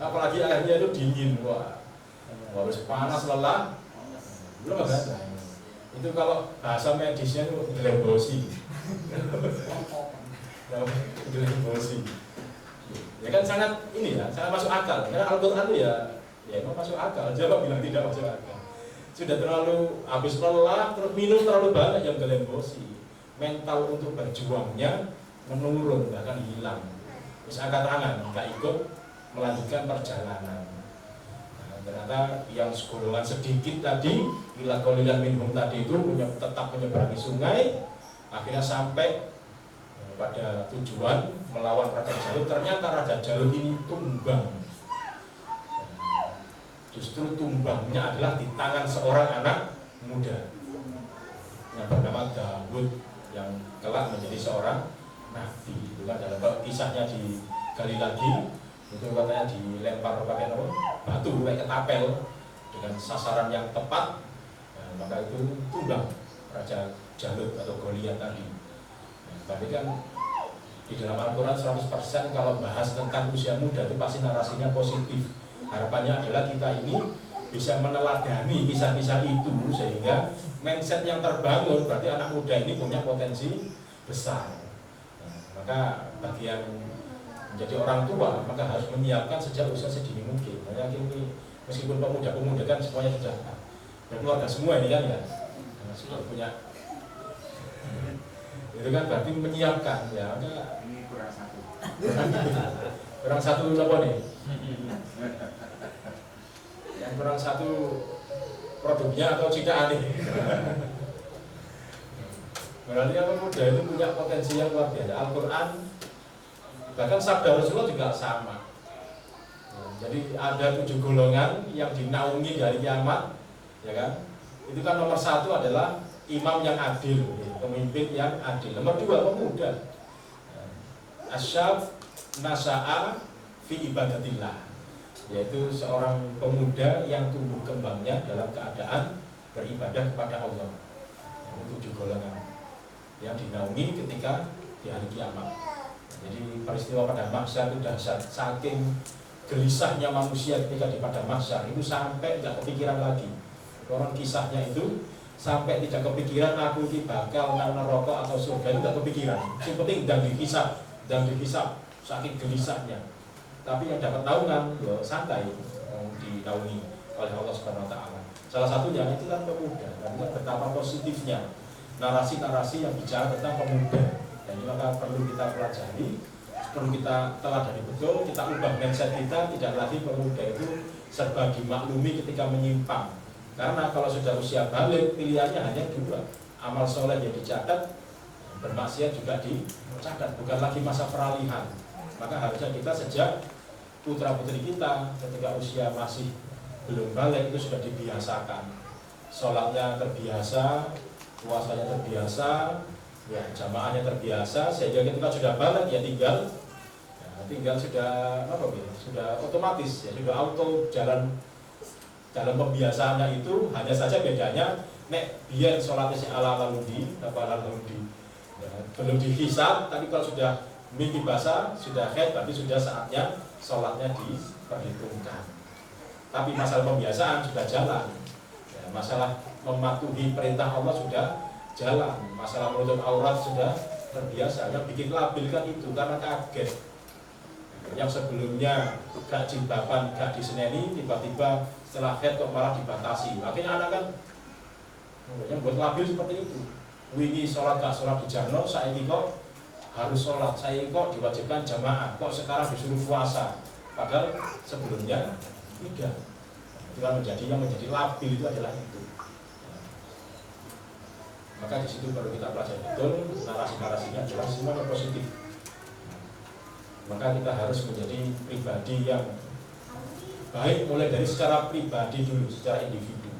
Apalagi airnya itu dingin, wah harus panas lelah, belum ada. Itu kalau bahasa medisnya itu glembosi. Glembosi. Ya kan sangat ini ya, sangat masuk akal. Karena Al-Quran itu ya emang masuk akal. Jangan bilang tidak masuk akal. Sudah terlalu habis lelah, terus minum terlalu banyak yang glembosi. Mental untuk berjuangnya menurun, bahkan hilang. Terus angkat tangan, nggak ikut melanjutkan perjalanan. Ternyata yang segolongan sedikit tadi, ila qalilan minhum tadi itu tetap menyeberangi sungai, akhirnya sampai pada tujuan melawan Raja Jalut. Ternyata Raja Jalut ini tumbang. Justru tumbangnya adalah di tangan seorang anak muda yang bernama Dawud, yang kelak menjadi seorang nabi. Itu kan dalam kisahnya digali lagi. Itu katanya dilempar pakai batu, pakai ketapel dengan sasaran yang tepat, maka itu tumbang Raja Jalut atau Goliat tadi. Berarti kan di dalam Al-Quran 100% kalau bahas tentang usia muda itu pasti narasinya positif. Harapannya adalah kita ini bisa meneladani kisah-kisah itu sehingga mindset yang terbangun, berarti anak muda ini punya potensi besar. Maka bagi yang menjadi orang tua, maka harus menyiapkan sejak usia sedini mungkin. Makanya ini meskipun pemuda-pemuda kan semuanya sudah berkeluarga semua ini kan ya, sudah punya. Itu kan berarti menyiapkan ya. Ini kurang satu. Kurang satu apa nih? Yang kurang satu produknya atau tidak aneh. Berarti yang pemuda itu punya potensi yang luar biasa. Al-Quran bahkan sabda Rasulullah juga sama. Jadi ada 7 golongan yang dinaungi dari kiamat, ya kan? Itu kan nomor 1 adalah imam yang adil, pemimpin yang adil. Nomor 2 pemuda. Asyaf nasa'a fi ibadatillah, yaitu seorang pemuda yang tumbuh kembangnya dalam keadaan beribadah kepada Allah. Itu 7 golongan yang dinaungi ketika di hari kiamat. Jadi peristiwa pada mahsyar itu dahsyat, saking gelisahnya manusia ketika di pada mahsyar itu sampai tidak kepikiran lagi. Orang kisahnya itu sampai tidak kepikiran aku ini bakal nang neraka atau surga, itu tidak kepikiran. Yang penting dan dihisab saking gelisahnya. Tapi yang dapat naungan ya santai dinaungi oleh Allah Subhanahu wa taala. Salah satunya itu kan pemuda. Dan betapa positifnya narasi-narasi yang bicara tentang pemuda. Dan ini maka perlu kita pelajari, perlu kita teladani betul, kita ubah mindset kita, tidak lagi pemuda itu serba dimaklumi ketika menyimpang. Karena kalau sudah usia balik, pilihannya hanya 2, amal soleh yang dicatat, bermaksiat juga dicatat, bukan lagi masa peralihan. Maka harusnya kita sejak putra putri kita ketika usia masih belum balik itu sudah dibiasakan, sholatnya terbiasa, puasanya terbiasa, ya jamaahnya terbiasa, sehingga ketika sudah balik ya tinggal sudah apa ya, sudah otomatis ya, sudah auto jalan dalam pembiasaannya itu. Hanya saja bedanya nek biar sholatnya si ala lalundi ya, belum dihisab, tapi kalau sudah mimpi basah sudah head, tapi sudah saatnya sholatnya diperhitungkan. Tapi masalah pembiasaan sudah jalan ya, masalah mematuhi perintah Allah sudah jalan, masalah menutup aurat sudah terbiasa. Yang bikin labil kan itu karena kaget. Yang sebelumnya gak jilbaban, gak diseneni, tiba-tiba setelah head kok malah dibatasi. Akhirnya anak kan yang buat labil seperti itu. Wingi sholat gak sholat di Jarno, saya ini kok harus sholat, saya kok diwajibkan jamaah, kok sekarang disuruh puasa, padahal sebelumnya tidak. Itu kan yang menjadi labil itu adalah itu. Maka di situ perlu kita pelajari betul, narasi-narasinya jelas semuanya positif. Maka kita harus menjadi pribadi yang baik mulai dari secara pribadi dulu, secara individu.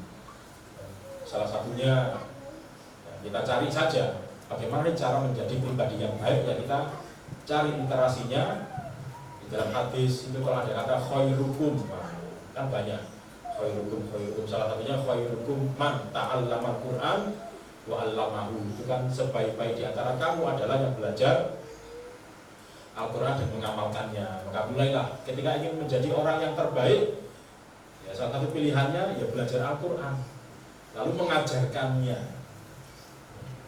Salah satunya kita cari saja bagaimana cara menjadi pribadi yang baik, ya kita cari interaksinya. Di dalam hadis itu kalau ada kata khairukum, kan banyak khairukum, salah satunya khairukum man ta'allama al-Quran wa 'allamahu. Itu kan sebaik-baik di antara kamu adalah yang belajar Al-Quran dan mengamalkannya. Maka mulailah ketika ingin menjadi orang yang terbaik, ya salah satu pilihannya ya belajar Al-Quran, lalu mengajarkannya.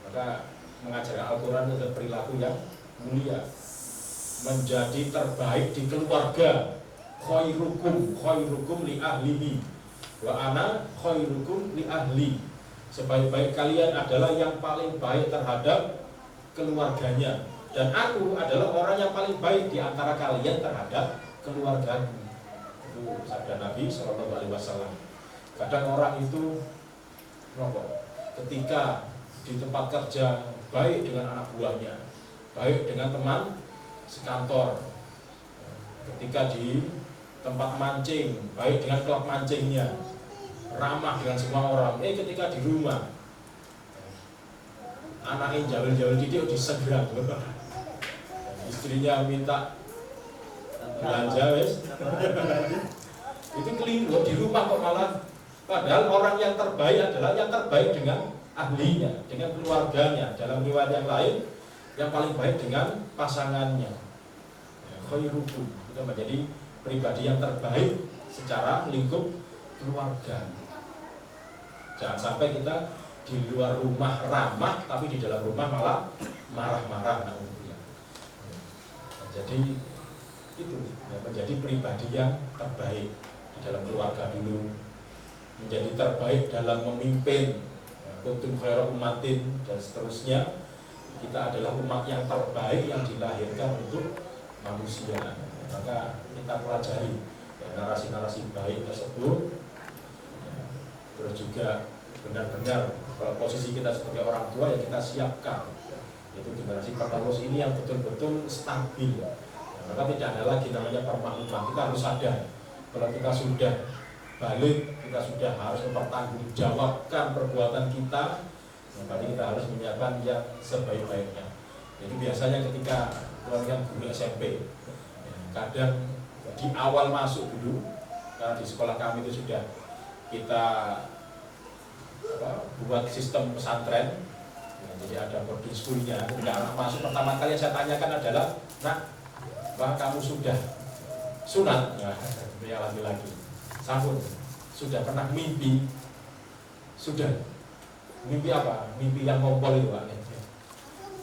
Maka mengajarkan Al-Quran itu perilaku yang mulia, menjadi terbaik di keluarga. Khairukum li ahlihi wa ana khairukum li ahli. Sebaik-baik kalian adalah yang paling baik terhadap keluarganya, dan aku adalah orang yang paling baik di antara kalian terhadap keluargaku. Itu sabda Nabi SAW. Kadang orang itu ketika di tempat kerja baik dengan anak buahnya, baik dengan teman sekantor, ketika di tempat mancing baik dengan klub mancingnya, ramah dengan semua orang. Ketika di rumah anaknya jauh-jauh didik disegrang, istrinya minta belanja itu keliru. Di rumah kok malah, padahal orang yang terbaik adalah yang terbaik dengan ahlinya, dengan keluarganya. Dalam riwayat yang lain, yang paling baik dengan pasangannya. Khairukum, itu menjadi pribadi yang terbaik secara lingkup keluarga. Jangan sampai kita di luar rumah ramah, tapi di dalam rumah malah marah-marah. Jadi itu ya, menjadi pribadi yang terbaik di dalam keluarga dulu, menjadi terbaik dalam memimpin, kuntum khairu ummatin, dan seterusnya. Kita adalah umat yang terbaik yang dilahirkan untuk manusia. Maka kita pelajari ya, narasi-narasi baik tersebut, ya, terus juga benar-benar kalau posisi kita sebagai orang tua ya kita siapkan, itu generasi penerus ini yang betul-betul stabil. Maka tidak ada lagi namanya permakluman. Kita harus sadar kalau kita sudah balik, kita sudah harus mempertanggungjawabkan perbuatan kita. Berarti kita harus menyiapkan yang sebaik-baiknya. Jadi biasanya ketika keluarga guru SMP, kadang di awal masuk dulu, karena di sekolah kami itu sudah kita buat sistem pesantren. Jadi ada boarding schoolnya. Ketika anak masuk pertama kali yang saya tanyakan adalah, nak, bahwa kamu sudah sunat? Ya lagi-lagi sampun, sudah pernah mimpi? Sudah. Mimpi apa? Mimpi yang ngompol itu Pak.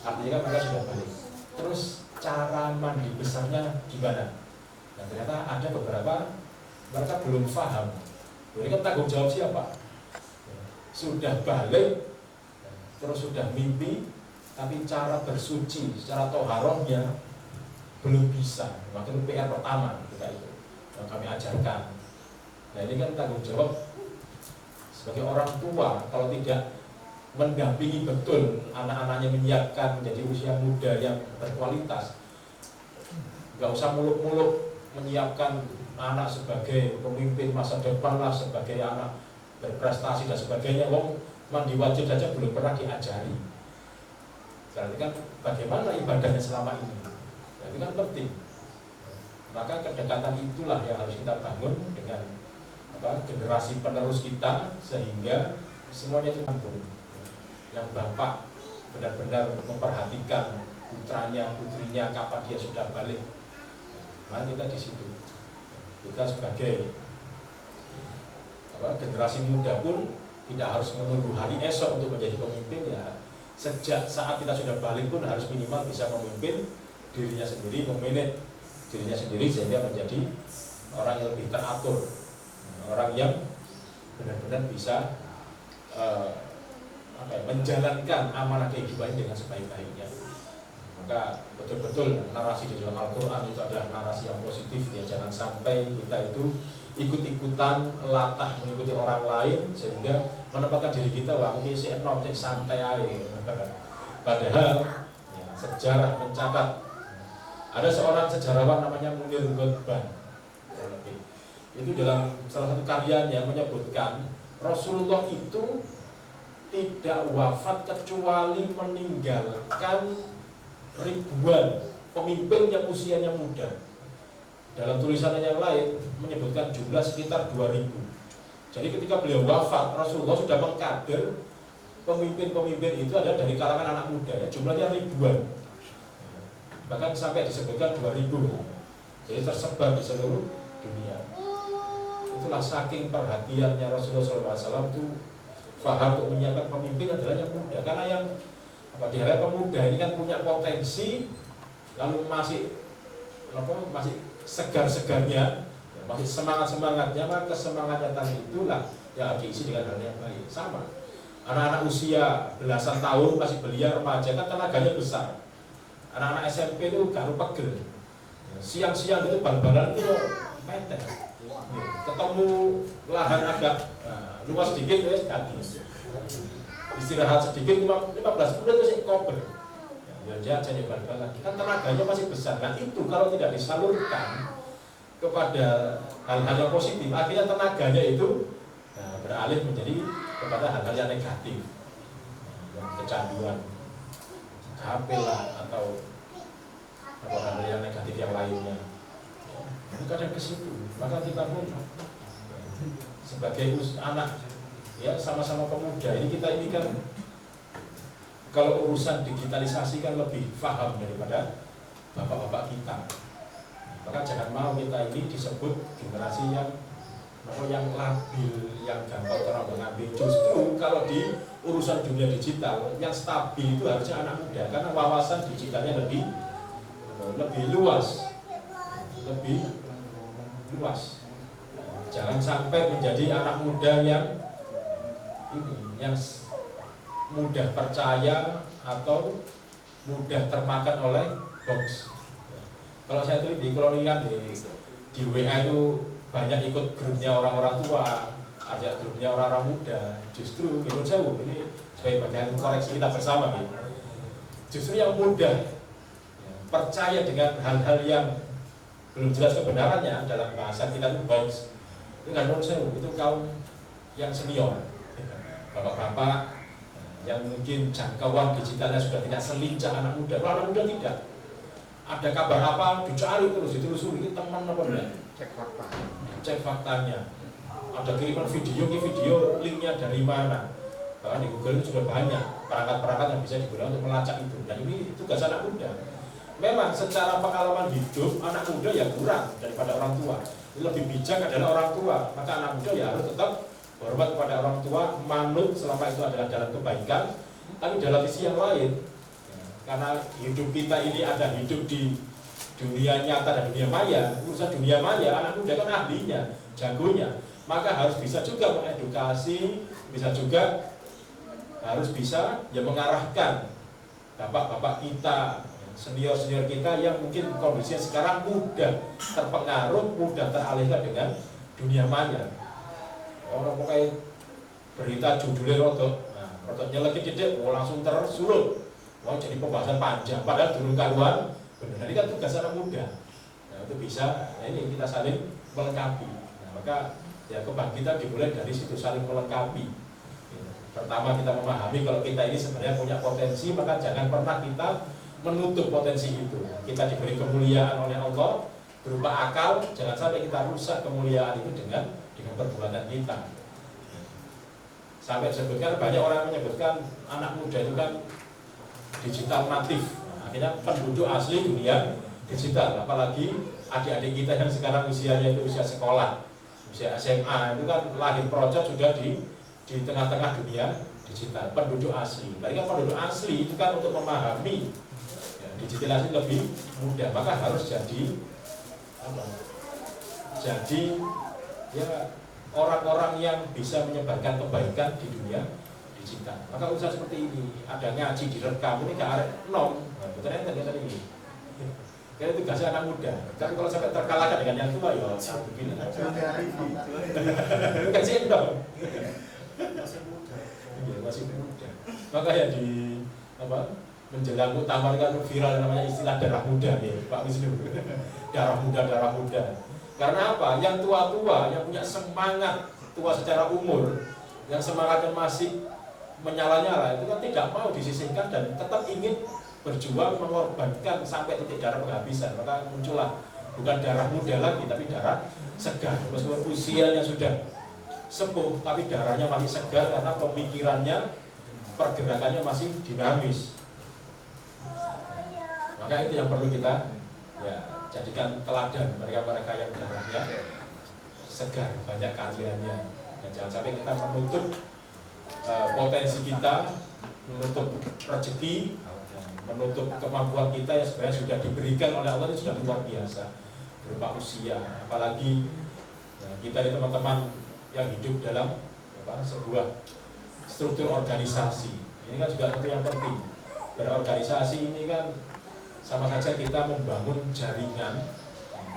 Artinya kan mereka sudah balik. Terus cara mandi besarnya gimana? Dan ternyata ada beberapa mereka belum paham. Ini kan tanggung jawab siapa? Sudah balik, terus sudah mimpi, tapi cara bersuci secara toharohnya belum bisa. Maka itu PR pertama kita itu yang kami ajarkan. Nah ini kan tanggung jawab sebagai orang tua, kalau tidak mendampingi betul anak-anaknya menyiapkan menjadi usia muda yang berkualitas, nggak usah muluk-muluk menyiapkan anak sebagai pemimpin masa depan lah, sebagai anak berprestasi dan sebagainya. Wong mandi wajib saja belum pernah diajari. Berarti kan bagaimana ibadahnya selama ini? Itu kan penting. Maka kedekatan itulah yang harus kita bangun dengan generasi penerus kita, sehingga semuanya itu mampu. Yang bapak benar-benar memperhatikan putranya, putrinya, kapan dia sudah balik. Nah, kita di situ. Kita sebagai generasi muda pun tidak harus menunggu hari esok untuk menjadi pemimpin ya. Sejak saat kita sudah balik pun harus minimal bisa memimpin dirinya sendiri, memanage dirinya sendiri sehingga menjadi orang yang lebih teratur, orang yang benar-benar bisa menjalankan amanah kehidupan dengan sebaik-baiknya. Maka betul-betul narasi di dalam Al-Quran itu adalah narasi yang positif ya. Jangan sampai kita itu ikut-ikutan latah mengikuti orang lain sehingga menempatkan diri kita wah mungkin si enom santai aja. Padahal ya, sejarah mencatat ada seorang sejarawan namanya Munir Ghotban. Itu dalam salah satu karyanya menyebutkan Rasulullah itu tidak wafat kecuali meninggalkan ribuan pemimpin yang usianya muda. Dalam tulisannya yang lain menyebutkan jumlah sekitar 2000. Jadi ketika beliau wafat, Rasulullah sudah mengkader pemimpin-pemimpin itu ada dari kalangan anak muda ya, jumlahnya ribuan. Bahkan sampai disebutkan 2000. Jadi tersebar di seluruh dunia. Itulah saking perhatiannya Rasulullah SAW itu paham untuk menyiapkan pemimpin adalah yang muda. Karena yang diharapkan pemuda ini kan punya potensi, lalu masih segar-segarnya, masih semangat-semangatnya, maka kesemangatnya tadi itulah yang harus diisi dengan hal yang baik. Sama, anak-anak usia belasan tahun masih belia remaja kan tenaganya besar. Anak-anak SMP itu garu pegel, siang-siang itu bal-balan itu pendek, ketemu lahan agak luas sedikit ya ganti, istirahat sedikit 15 menit itu kober. Ya jadi bal-balan kan tenaganya masih besar. Nah itu kalau tidak disalurkan kepada hal-hal yang positif, akhirnya tenaganya itu beralih menjadi kepada hal-hal yang negatif, kecanduan HP lah atau hal-hal yang negatif yang lainnya. Kadang ke situ. Maka kita pun sebagai anak ya sama-sama pemuda ini kan kalau urusan digitalisasi kan lebih paham daripada bapak-bapak kita. Maka jangan mau kita ini disebut generasi yang labil, yang gampang orang mengambil. Justru kalau di urusan dunia digital yang stabil itu harusnya anak muda, karena wawasan digitalnya lebih luas, Jangan sampai menjadi anak muda yang mudah percaya atau mudah termakan oleh hoax. Kalau saya tuh di kolonial di WA itu banyak ikut grupnya orang-orang tua, ada grupnya orang-orang muda. Justru menurut saya ini sebagai bagian koreksi kita bersama gitu. Justru yang mudah percaya dengan hal-hal yang belum jelas kebenarannya dalam bahasa kita itu hoax. Itu kan menurut saya itu kaum yang senior, bapak-bapak yang mungkin jangkauan digitalnya sudah tidak selincah anak muda. Kalau anak muda tidak, ada kabar apa dicari terus, ditelusuri, ini teman apa enggak? Cek faktanya. Ada kiriman video linknya dari mana? Bahkan di Google itu sudah banyak perangkat-perangkat yang bisa digunakan untuk melacak itu. Dan ini tugas anak muda. Memang secara pengalaman hidup anak muda ya kurang daripada orang tua. Lebih bijak adalah orang tua. Maka anak muda ya harus tetap hormat kepada orang tua, manut selama itu adalah dalam kebaikan. Tapi dalam sisi yang lain, karena hidup kita ini ada hidup di dunia nyata dan dunia maya, urusan dunia maya, anak muda kan ahlinya, jagonya. Maka harus bisa juga mengedukasi, bisa juga harus bisa ya mengarahkan bapak-bapak kita, senior-senior kita yang mungkin kondisinya sekarang mudah terpengaruh, mudah teralihkan dengan dunia maya. Orang pakai berita judulnya rotok nyelekit titik, langsung tersulut. Jadi pembahasan panjang, padahal dulu karuan. Benar, ini kan tugas anak muda. Nah, itu bisa, nah ini kita saling melengkapi. Nah, maka ya kebangkitan dimulai dari situ, saling melengkapi. Pertama kita memahami kalau kita ini sebenarnya punya potensi, maka jangan pernah kita menutup potensi itu. Kita diberi kemuliaan oleh Allah berupa akal, jangan sampai kita rusak kemuliaan itu dengan perbuatan kita. Sampai disebutkan, banyak orang menyebutkan anak muda itu kan digital natif. Nah, akhirnya penduduk asli dunia digital, apalagi adik-adik kita yang sekarang usianya itu usia sekolah, usia SMA, itu kan lahir project sudah di tengah-tengah dunia digital, penduduk asli. Berarti kan penduduk asli itu kan untuk memahami ya, digitalisasi lebih mudah, maka harus jadi apa? Jadi ya orang-orang yang bisa menyebarkan kebaikan di dunia digital. Maka usaha seperti ini, ada ngaji direkam, ini gak ada nom. Nah, betulnya tadi ini. Karena tugasnya anak muda. Tapi kalau sampai terkalahkan dengan yang tua, ya begini. Bukan sih dong. Masih muda. Maka ya di menjelang muktamar kan viral namanya istilah darah muda ya, Pak Wisnu. Darah muda. Karena apa? Yang tua-tua yang punya semangat tua secara umur, yang semangatnya masih menyala-nyala itu kan tidak mau disisihkan dan tetap ingin berjuang mengorbankan sampai titik darah penghabisan. Maka muncullah bukan darah muda lagi tapi darah segar. Meskipun usianya sudah sepuh tapi darahnya masih segar karena pemikirannya, pergerakannya masih dinamis. Maka itu yang perlu kita ya jadikan teladan mereka-mereka yang darahnya segar, banyak keahliannya. Dan jangan sampai kita menutup potensi kita, menutup rezeki, menutup kemampuan kita yang sebenarnya sudah diberikan oleh Allah, itu sudah luar biasa berupa usia. Apalagi ya, kita ini teman-teman yang hidup dalam sebuah struktur organisasi. Ini kan juga satu yang penting. Berorganisasi ini kan sama saja kita membangun jaringan,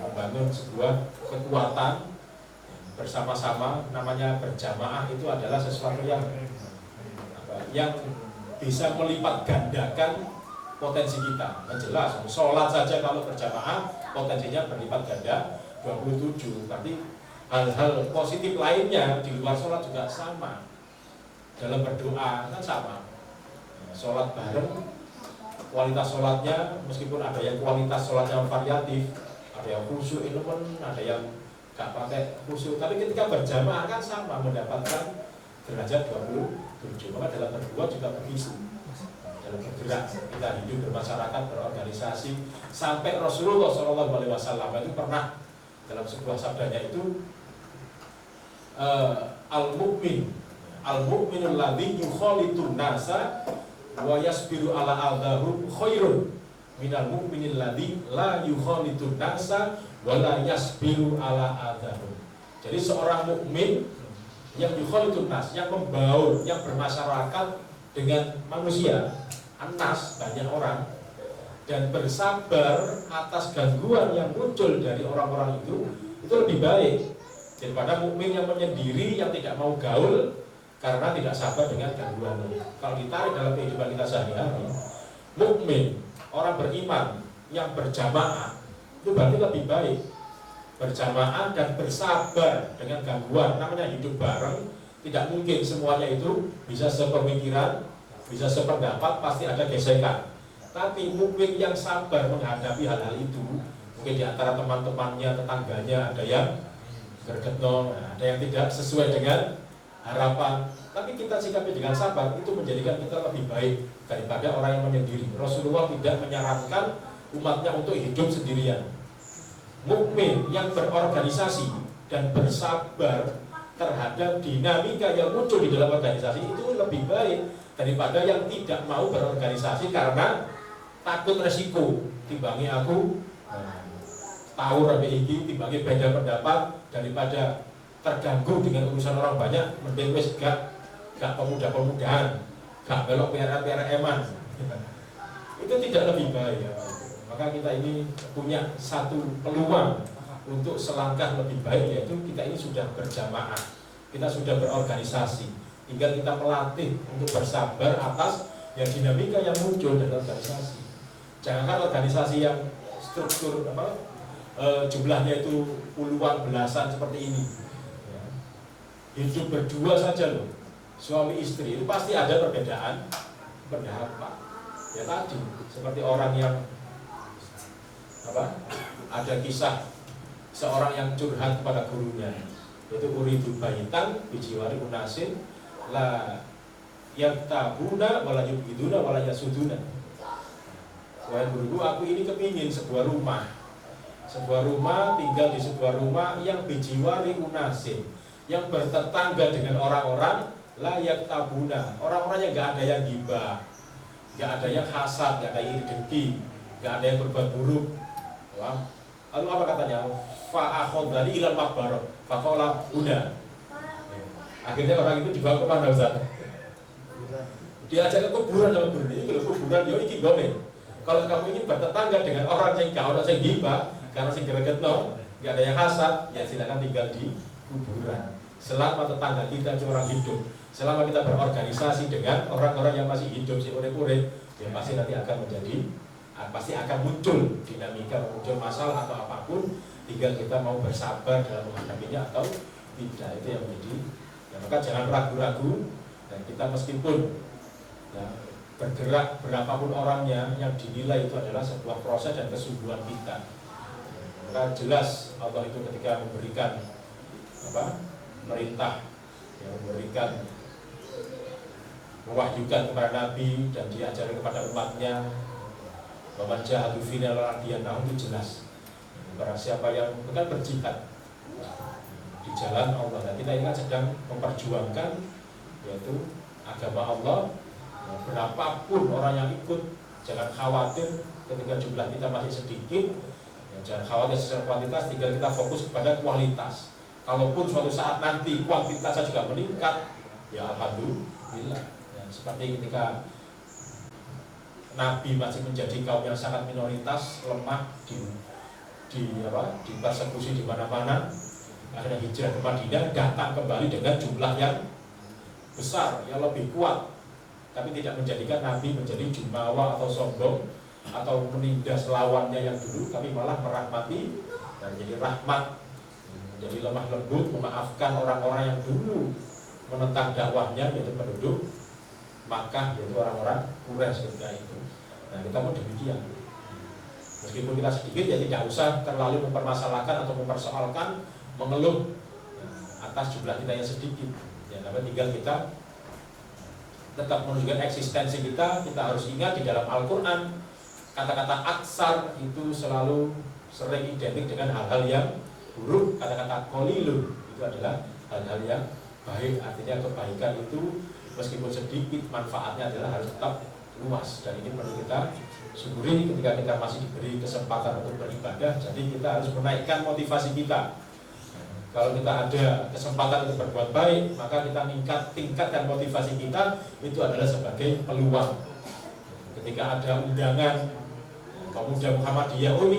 membangun sebuah kekuatan bersama-sama. Namanya berjamaah itu adalah sesuatu yang bisa melipat gandakan potensi kita. Jelas, sholat saja kalau berjamaah potensinya berlipat ganda 27. Berarti hal-hal positif lainnya di luar sholat juga sama. Dalam berdoa kan sama. Sholat bareng, kualitas sholatnya meskipun ada yang kualitas sholatnya variatif, ada yang khusyuk elemen, ada yang gak pakai khusyuk, tapi ketika berjamaah kan sama mendapatkan derajat 27. Maka dalam berdua juga begitu. Dalam bergerak kita hidup bermasyarakat, berorganisasi, sampai Rasulullah SAW itu pernah dalam sebuah sabdanya itu al-mu'minul ladzi yukhalitun nasa wa yasbiru ala adahum khairun minal mu'minil ladzi la yukhalitun nasa wa la yasbiru ala adahum. Jadi seorang mukmin yang yukhalitun nas, yang membaur, yang bermasyarakat dengan manusia, anas, banyak orang, dan bersabar atas gangguan yang muncul dari orang-orang itu lebih baik daripada mukmin yang menyendiri, yang tidak mau gaul karena tidak sabar dengan gangguannya. Kalau ditarik dalam kehidupan kita sehari-hari, mukmin, orang beriman yang berjamaah itu berarti lebih baik. Berjamaah dan bersabar dengan gangguan, namanya hidup bareng. Tidak mungkin semuanya itu bisa sepemikiran, bisa sependapat, pasti ada gesekan. Tapi mukmin yang sabar menghadapi hal-hal itu, mungkin di antara teman-temannya, tetangganya ada yang gergetno, ada yang tidak sesuai dengan harapan, tapi kita sikapi dengan sabar, itu menjadikan kita lebih baik daripada orang yang menyendiri. Rasulullah tidak menyarankan umatnya untuk hidup sendirian. Mukmin yang berorganisasi dan bersabar terhadap dinamika yang muncul di dalam organisasi itu lebih baik daripada yang tidak mau berorganisasi karena takut resiko. Timbangi aku tahu rapi iki, timbangi beda pendapat, daripada terganggu dengan urusan orang banyak, mending wis gak pemuda-pemudahan, gak belok PRM-an. Itu tidak lebih baik ya. Maka kita ini punya satu peluang untuk selangkah lebih baik, yaitu kita ini sudah berjamaah, kita sudah berorganisasi, tinggal kita melatih untuk bersabar atas yang dinamika yang muncul dari organisasi. Jangankan organisasi yang struktur jumlahnya itu puluhan belasan seperti ini. Ya. Hidup berdua saja loh, suami istri itu pasti ada perbedaan pendapat. Ya tadi seperti orang yang ada kisah seorang yang curhat kepada gurunya, yaitu uridu baitan bijiwari unasin la yaktabuna wala yubghiduna wala yasuduna. Wahai guruku, aku ini kepingin sebuah rumah tinggal di sebuah rumah yang bijiwari unasin, yang bertetangga dengan orang-orang la yaktabuna, orang-orang yang gak ada yang gibah, gak ada yang hasad, gak ada yang iri dengki, gak ada yang berbuat buruk. Wah. Lalu apa katanya? Fa'akhodani ilal makbarah faqala udah. Akhirnya orang itu dibawa ke mana Ustaz? Diajak ke kuburan sama guru ini. Kalau kuburan yo iki gone. Kalau kamu ingin bertetangga dengan orang yang gak ada yang gibah, karena sing gregetno, gak ada yang hasad, ya silakan tinggal di kuburan. Selama tetangga kita orang hidup, selama kita berorganisasi dengan orang-orang yang masih hidup, si urip-urip, ya pasti nanti akan pasti akan muncul dinamika, muncul masalah atau apapun, tinggal kita mau bersabar dalam menghadapinya atau tidak. Itu yang menjadi ya, maka jangan ragu-ragu, dan kita meskipun ya, bergerak berapapun orangnya, yang dinilai itu adalah sebuah proses dan kesungguhan kita. Maka jelas Allah itu ketika memberikan perintah, ya, memberikan mewahyukan kepada Nabi dan diajari kepada umatnya, bahwa jahadu final radiyanahu itu jelas. Barang siapa yang bukan berjihad di jalan Allah, dan kita ini kan sedang memperjuangkan yaitu agama Allah. Berapapun orang yang ikut, jangan khawatir ketika jumlah kita masih sedikit, ya, jangan khawatir secara kuantitas, tinggal kita fokus kepada kualitas. Kalaupun suatu saat nanti kuantitasnya juga meningkat, ya alhamdulillah. Ya, seperti ketika Nabi masih menjadi kaum yang sangat minoritas, lemah, dipersekusi di mana-mana, akhirnya hijrah ke Madinah, datang kembali dengan jumlah yang besar, yang lebih kuat, tapi tidak menjadikan Nabi menjadi jumawa atau sombong atau menindas lawannya yang dulu, tapi malah merahmati dan menjadi rahmat, menjadi lemah lembut, memaafkan orang-orang yang dulu menentang dakwahnya, yaitu penduduk Makkah, yaitu orang-orang Quraisy ketika itu. Nah, kita mau demikian. Meskipun kita sedikit, ya tidak usah terlalu mempermasalahkan atau mempersoalkan, mengeluh atas jumlah kita yang sedikit. Ya, tapi tinggal kita tetap menunjukkan eksistensi kita. Kita harus ingat di dalam Al-Quran, kata-kata aksar itu selalu sering identik dengan hal-hal yang buruk. Kata-kata qalilun itu adalah hal-hal yang baik. Artinya kebaikan itu meskipun sedikit, manfaatnya adalah harus tetap luas, dan ini perlu kita syukuri ketika kita masih diberi kesempatan untuk beribadah. Jadi kita harus menaikkan motivasi kita. Kalau kita ada kesempatan untuk berbuat baik, maka kita tingkatkan motivasi kita. Itu adalah sebagai peluang. Ketika ada undangan pemuda Muhammadiyah, oh ini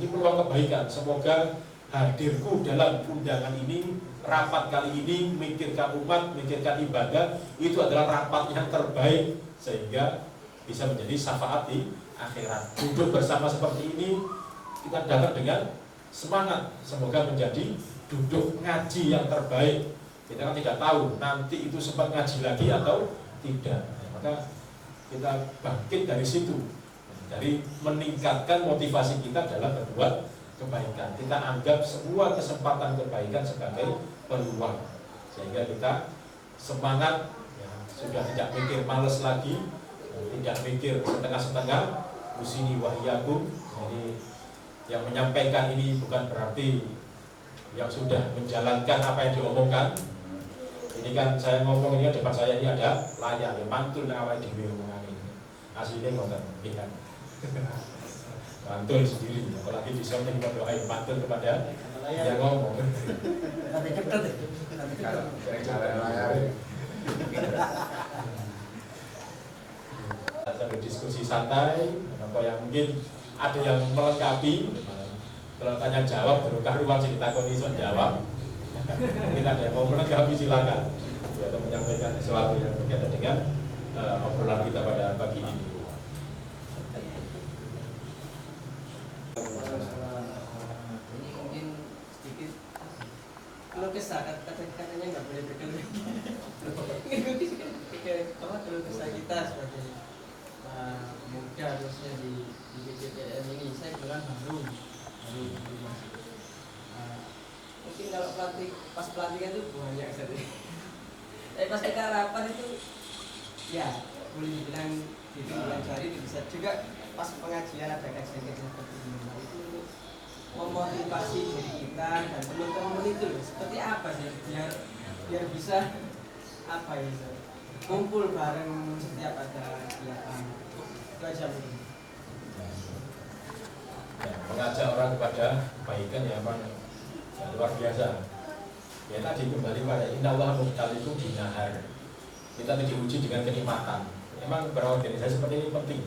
peluang kebaikan. Semoga hadirku dalam undangan ini, rapat kali ini, mikirkan umat, mikirkan ibadah, itu adalah rapat yang terbaik, sehingga bisa menjadi syafaat di akhirat. Duduk bersama seperti ini, kita datang dengan semangat, semoga menjadi duduk ngaji yang terbaik. Kita kan tidak tahu nanti itu sempat ngaji lagi atau tidak. Maka kita bangkit dari situ, dari meningkatkan motivasi kita dalam berbuat kebaikan. Kita anggap semua kesempatan kebaikan sebagai peluang, sehingga kita semangat, ya, sudah tidak mikir males lagi, tidak mikir setengah-setengah. Usini wahyakum. Jadi yang menyampaikan ini bukan berarti yang sudah menjalankan apa yang diomongkan. Ini kan saya ngomong ini, depan saya ini ada layar, ya, mantul awal di omongan ini. Aslinya ngoten, ingat. Mantul sendiri, apalagi di sana kita doain mantul kepada yang ngomong. Sambil diskusi santai, apa yang mungkin ada yang melengkapi. Kalau tanya jawab, berukah ruang cerita kondisi jawab. Mungkin ada yang mau melengkapi, silakan. Atau menyampaikan sesuatu yang berkaitan dengan obrolan kita pada pagi ini. kita sebagai muda khususnya di PCPM ini, saya bilang baru mungkin kalau pas pelatihan itu banyak sekali. Tapi pas kita rapat itu ya boleh dibilang dibilang jari itu bisa juga pas pengajian ada kajian-kajian seperti ini. Nah, itu memotivasi diri kita dan teman-teman itu loh, seperti apa sih biar bisa apa ya kumpul bareng setiap ada kegiatan. Itu aja mungkin. Ya, mengajak orang kepada kebaikan ya memang ya, luar biasa. Ya tadi kembali pada innallaha mubtaliikum binahar. Kita diuji dengan kenikmatan. Memang berorganisasi seperti ini penting.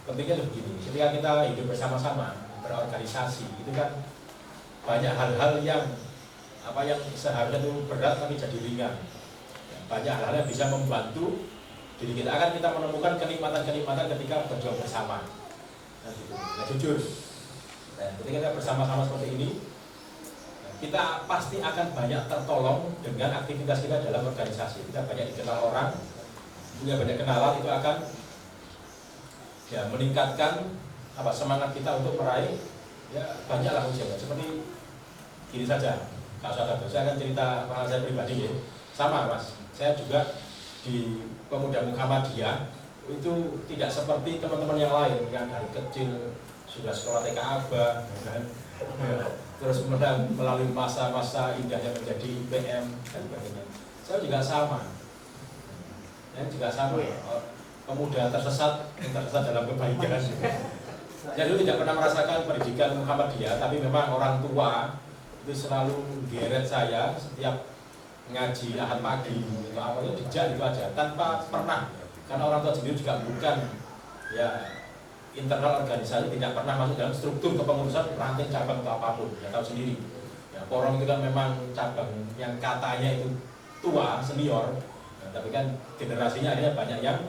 Pentingnya begini, ketika kita hidup bersama-sama berorganisasi itu kan banyak hal-hal yang seharusnya itu berat tapi jadi ringan. Banyak hal-hal yang bisa membantu diri kita. Akan kita menemukan kenikmatan-kenikmatan ketika berjuang bersama. Nah, jujur, ketika kita bersama-sama seperti ini, kita pasti akan banyak tertolong dengan aktivitas kita dalam organisasi. Kita banyak dikenal orang, punya banyak kenalan, itu akan ya meningkatkan semangat kita untuk meraih ya banyaklah ujian. Seperti gini saja, saya akan cerita pengalaman saya pribadi ya. Sama Mas, saya juga di Pemuda Muhammadiyah itu tidak seperti teman-teman yang lain yang dari kecil sudah sekolah TK Aba, kan? Terus kemudian melalui masa-masa indahnya menjadi IPM dan sebagainya. Saya juga sama, pemuda tersesat dalam kebaikan. Saya dulu tidak pernah merasakan pendidikan Muhammadiyah, tapi memang orang tua itu selalu geret saya setiap ngaji Ahad pagi, itu awalnya dijak itu aja, tanpa pernah, karena orang tua sendiri juga bukan ya internal organisasi, tidak pernah masuk dalam struktur kepengurusan ranting cabang atau apapun, ya tahu sendiri. Ya, Porong itu kan memang cabang yang katanya itu tua, senior, ya, tapi kan generasinya akhirnya banyak yang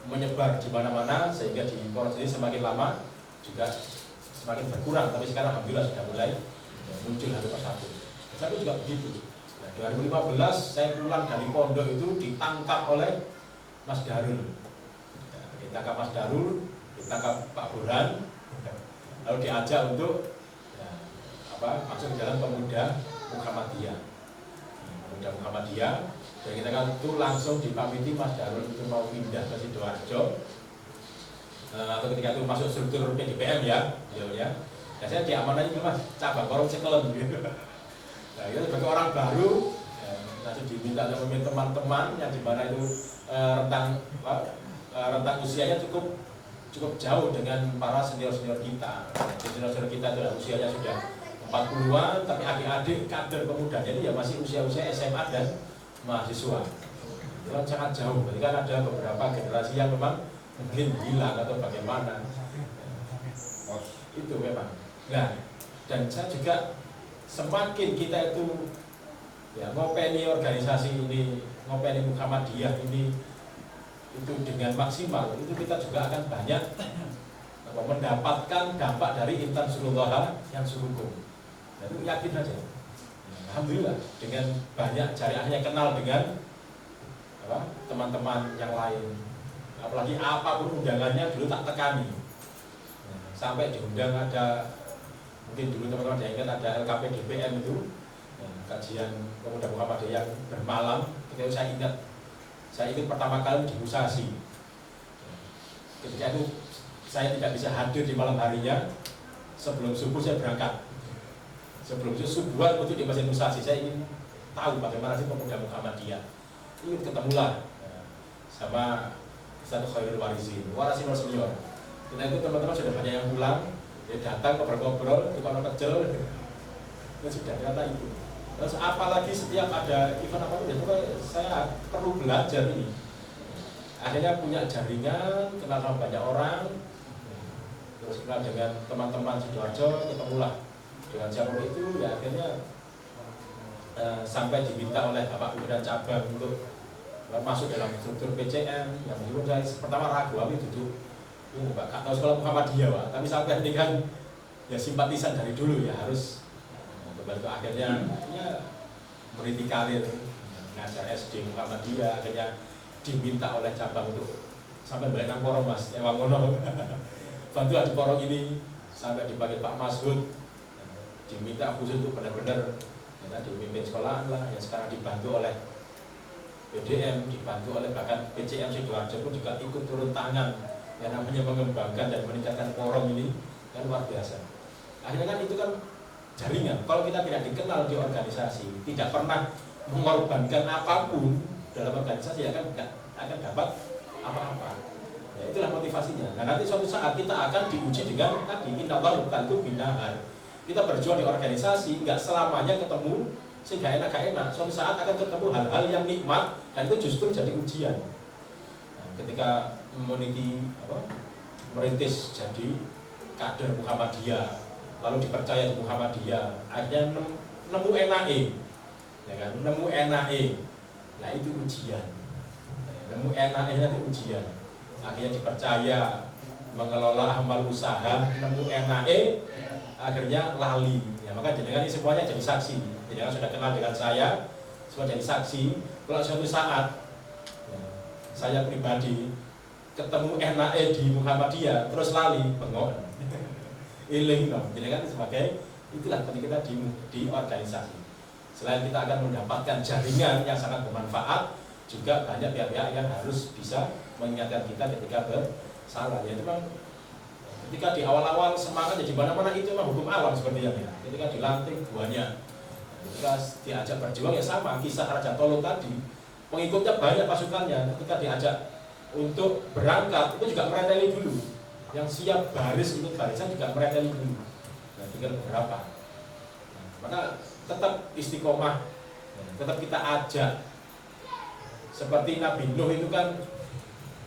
menyebar di mana-mana sehingga di Porong sendiri semakin lama juga semakin berkurang, tapi sekarang alhamdulillah sudah mulai ya, muncul satu persatu. Saya juga begitu. Nah, 2015 saya pulang dari pondok itu ditangkap oleh Mas Darul. Ya, ditangkap Mas Darul, ditangkap Pak Burhan, lalu diajak untuk ya, masuk ke dalam Pemuda Muhammadiyah. Pemuda Muhammadiyah, dan kita kan itu langsung dipamiti Mas Darul itu mau pindah ke Sidoarjo. Atau ketika itu masuk struktur PDPM ya. Dan saya diamanai itu Mas, cabang Porong Cekelen gitu. Nah, itu sebagai orang baru, langsung diminta untuk memimpin teman-teman yang dimana itu rentang usianya cukup jauh dengan para senior-senior kita. Senior-senior kita itu usianya sudah 40-an, tapi adik-adik kader pemuda, jadi ya masih usia-usia SMA dan mahasiswa. Itu kan sangat jauh, berarti kan ada beberapa generasi yang memang mungkin hilang atau bagaimana. Itu memang. Nah, dan saya juga semakin kita itu ya ngopeni organisasi ini, ngopeni Muhammadiyah ini itu dengan maksimal, itu kita juga akan banyak mendapatkan dampak dari intan surullah yang surukum. Dan itu yakin saja. Alhamdulillah dengan banyak jariahnya kenal dengan teman-teman yang lain. Apalagi apapun undangannya dulu tak tekani. Sampai diundang ada, mungkin dulu teman-teman yang ingat ada LKP DPM itu, kajian Pemuda Muhammadiyah yang bermalam. Ketika saya ikut pertama kali di Musasi. Ketika itu saya tidak bisa hadir di malam harinya, sebelum subuh saya berangkat. Sebelum subuhan untuk di Masjid Musasi, saya ingin tahu bagaimana sih Pemuda Muhammadiyah. Ingin ketemulah sama satu Khairul Warisin, warasin senior. Kita itu teman-teman sudah banyak yang pulang, dia datang ngobrol-ngobrol, tukang kecil, itu sudah kata itu. Terus apalagi setiap ada event apapun, itu saya perlu belajar ini. Akhirnya punya jaringan, kenal sama banyak orang, terus kenal dengan teman-teman Sidoarjo, ketemulah dengan siapa itu, ya akhirnya sampai diminta oleh Bapak Pimpinan Cabang untuk masuk dalam struktur PCM. Yang meskipun saya pertama ragu, tapi duduk Pak, tahu sekolah Muhammadiyah Pak, tapi sampai ini kan ya simpatisan dari dulu ya harus kembali ke akhirnya ya meniti karir ngajar SD Muhammadiyah, akhirnya diminta oleh cabang untuk sampai balik nang porong Mas, emang ngono. Bantu di porong ini sampai dipanggil Pak Masud, diminta khusus untuk benar-benar ya, dipimpin sekolahan lah, yang sekarang dibantu oleh PDM, dibantu oleh bahkan PCM Sidoarjo pun juga ikut turun tangan yang namanya mengembangkan dan meningkatkan porong ini kan luar biasa. Akhirnya kan itu kan jaringan. Kalau kita tidak dikenal di organisasi, tidak pernah mengorbankan apapun dalam organisasi, ya kan tidak akan dapat apa-apa. Ya, itulah motivasinya. Nah nanti suatu saat kita akan diuji dengan tadi innallaha yuqallibu binahar. Kita berjuang di organisasi, nggak selamanya ketemu sehingga enak-enak. Suatu saat akan ketemu hal-hal yang nikmat dan itu justru jadi ujian. Nah, ketika merintis jadi kader Muhammadiyah, lalu dipercaya di Muhammadiyah, akhirnya nemu NAE, ya kan? Nemu NAE, nah itu ujian. Nemu NAE itu ujian. Akhirnya dipercaya mengelola amal usaha, nemu NAE, akhirnya lali. Ya, maka jenengan ini semuanya jadi saksi. Jenengan sudah kenal dengan saya, semua jadi saksi. Kalau suatu saat ya, saya pribadi ketemu NAE di Muhammadiyah terus lali, bengok. Iling dong. Jenengan sebagai itulah penting kita di organisasi. Selain kita akan mendapatkan jaringan yang sangat bermanfaat, juga banyak pihak-pihak yang harus bisa mengingatkan kita ketika bersalah. Ya, itu memang ketika di awal-awal semangat jadi mana-mana itu memang hukum alam seperti yang ya. Ketika dilantik buahnya, ketika diajak berjuang ya sama, kisah Raja Tolo tadi, pengikutnya banyak pasukannya. Ketika diajak untuk berangkat itu juga mereteli dulu. Yang siap baris ikut barisan juga mereteli dulu. Nah, tinggal beberapa. Nah, maka tetap istiqomah, tetap kita ajak. Seperti Nabi Nuh itu kan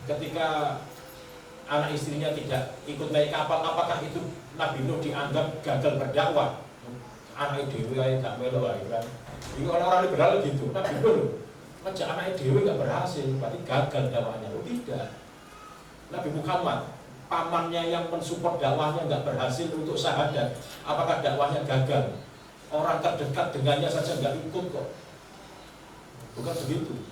ketika anak istrinya tidak ikut naik kapal, apakah itu Nabi Nuh dianggap gagal berdakwah? Anak dewi gak melo kan? Ini orang-orang liberal gitu. Nabi Nuh ngajak anak dewi gak berhasil, berarti gagal dakwahnya. Oh tidak. Nabi Muhammad, pamannya yang mensupport dakwahnya nggak berhasil untuk syahadat, apakah dakwahnya gagal? Orang terdekat dengannya saja nggak ikut kok. Bukan begitu.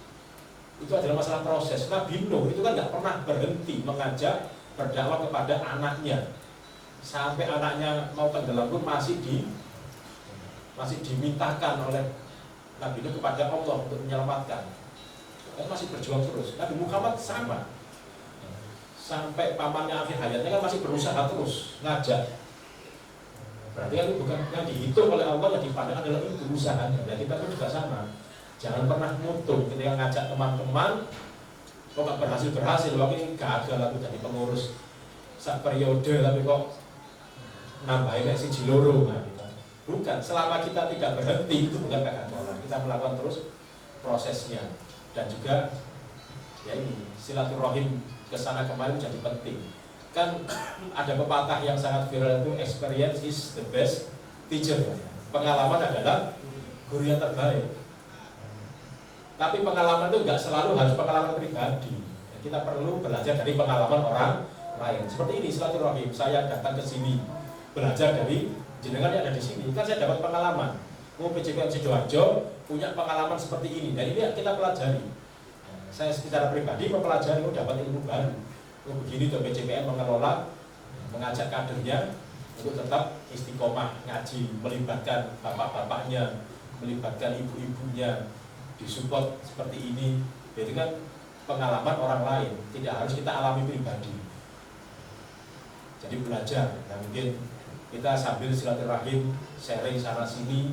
Itu adalah masalah proses. Nabi Nuh itu kan nggak pernah berhenti mengajak berdakwah kepada anaknya, sampai anaknya mau tenggelam pun masih dimintakan oleh Nabi Nuh kepada Allah untuk menyelamatkan. Kan masih berjuang terus. Nabi Muhammad sama. Sampai pamannya akhir hayatnya kan masih berusaha terus ngajak. Berarti kan itu bukan yang dihitung oleh Allah, yang dipandang adalah itu usahanya. Dan kita pun juga sama. Jangan pernah mutung ketika ngajak teman-teman kok gak berhasil, waktu gagal aku jadi pengurus sak periode tapi kok nambahin si Jiloro. Nah, gitu. Bukan, selama kita tidak berhenti itu bukan kegagalan. Kita melakukan terus prosesnya. Dan juga ya ini silaturahim kesana kemarin jadi penting. Kan ada pepatah yang sangat viral itu, experience is the best teacher. Pengalaman adalah guru yang terbaik. Tapi pengalaman itu nggak selalu harus pengalaman pribadi. Kita perlu belajar dari pengalaman orang lain. Seperti ini silaturahim. Saya datang ke sini belajar dari jenengan yang ada di sini. Kan saya dapat pengalaman. Oh, PCPM Sidoarjo punya pengalaman seperti ini. Dan ini kita pelajari. Saya secara pribadi mempelajari, dapat ilmu baru. Oh, begini tuh PCPM mengelola, mengajak kadernya untuk tetap istiqomah ngaji, melibatkan bapak-bapaknya, melibatkan ibu-ibunya, disupport seperti ini. Jadi kan pengalaman orang lain, tidak harus kita alami pribadi. Jadi belajar. Nah, mungkin kita sambil silaturahim, sharing sana sini,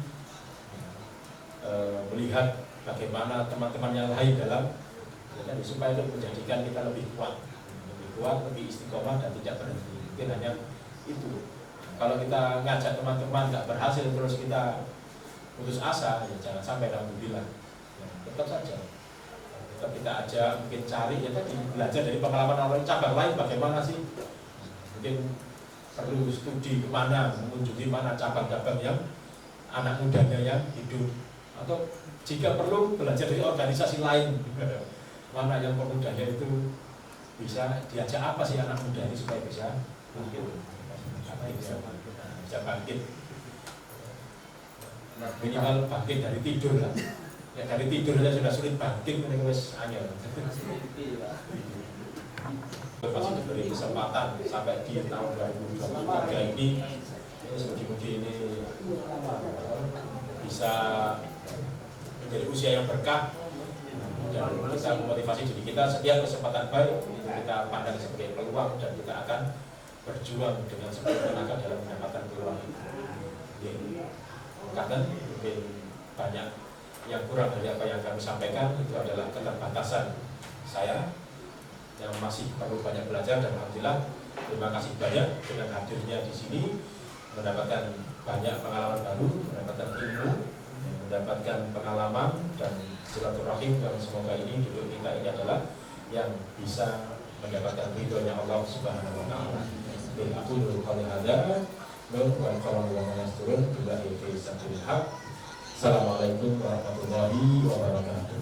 melihat bagaimana teman-teman yang lain dalam, jadi supaya itu menjadikan kita lebih kuat, lebih istiqomah dan tidak berhenti. Mungkin hanya itu. Kalau kita ngajak teman-teman nggak berhasil terus kita putus asa, ya jangan sampai alhamdulillah. Ya, tetap saja. Tetap kita ajak, mungkin cari ya tadi belajar dari pengalaman orang cabang lain bagaimana sih. Mungkin perlu studi kemana, mengunjungi mana cabang-cabang yang anak mudanya yang hidup, atau jika perlu belajar dari organisasi lain. Mana yang pemudanya itu bisa diajak apa sih anak muda ini supaya bisa bangkit, minimal bangkit dari tidur lah. Ya dari tidur saja sudah sulit bangkit, ini wis angel. Masih diberi kesempatan sampai di tahun 2023 ini semoga-moga ini bisa menjadi usia yang berkah dan bisa memotivasi diri kita. Setiap kesempatan baik itu kita pandang sebagai peluang dan kita akan berjuang dengan sepenuh tenaga dalam mendapatkan peluang itu. Karena mungkin banyak yang kurang dari apa yang kami sampaikan, itu adalah keterbatasan saya yang masih perlu banyak belajar, dan alhamdulillah terima kasih banyak dengan hadirnya di sini, mendapatkan banyak pengalaman baru, mendapatkan ilmu, mendapatkan pengalaman dan silaturahim, dan semoga ini duduk kita ini adalah yang bisa mendapatkan ridhonya Allah Subhanahu wa taala. Aku dulu kali ada Assalamualaikum warahmatullahi wabarakatuh.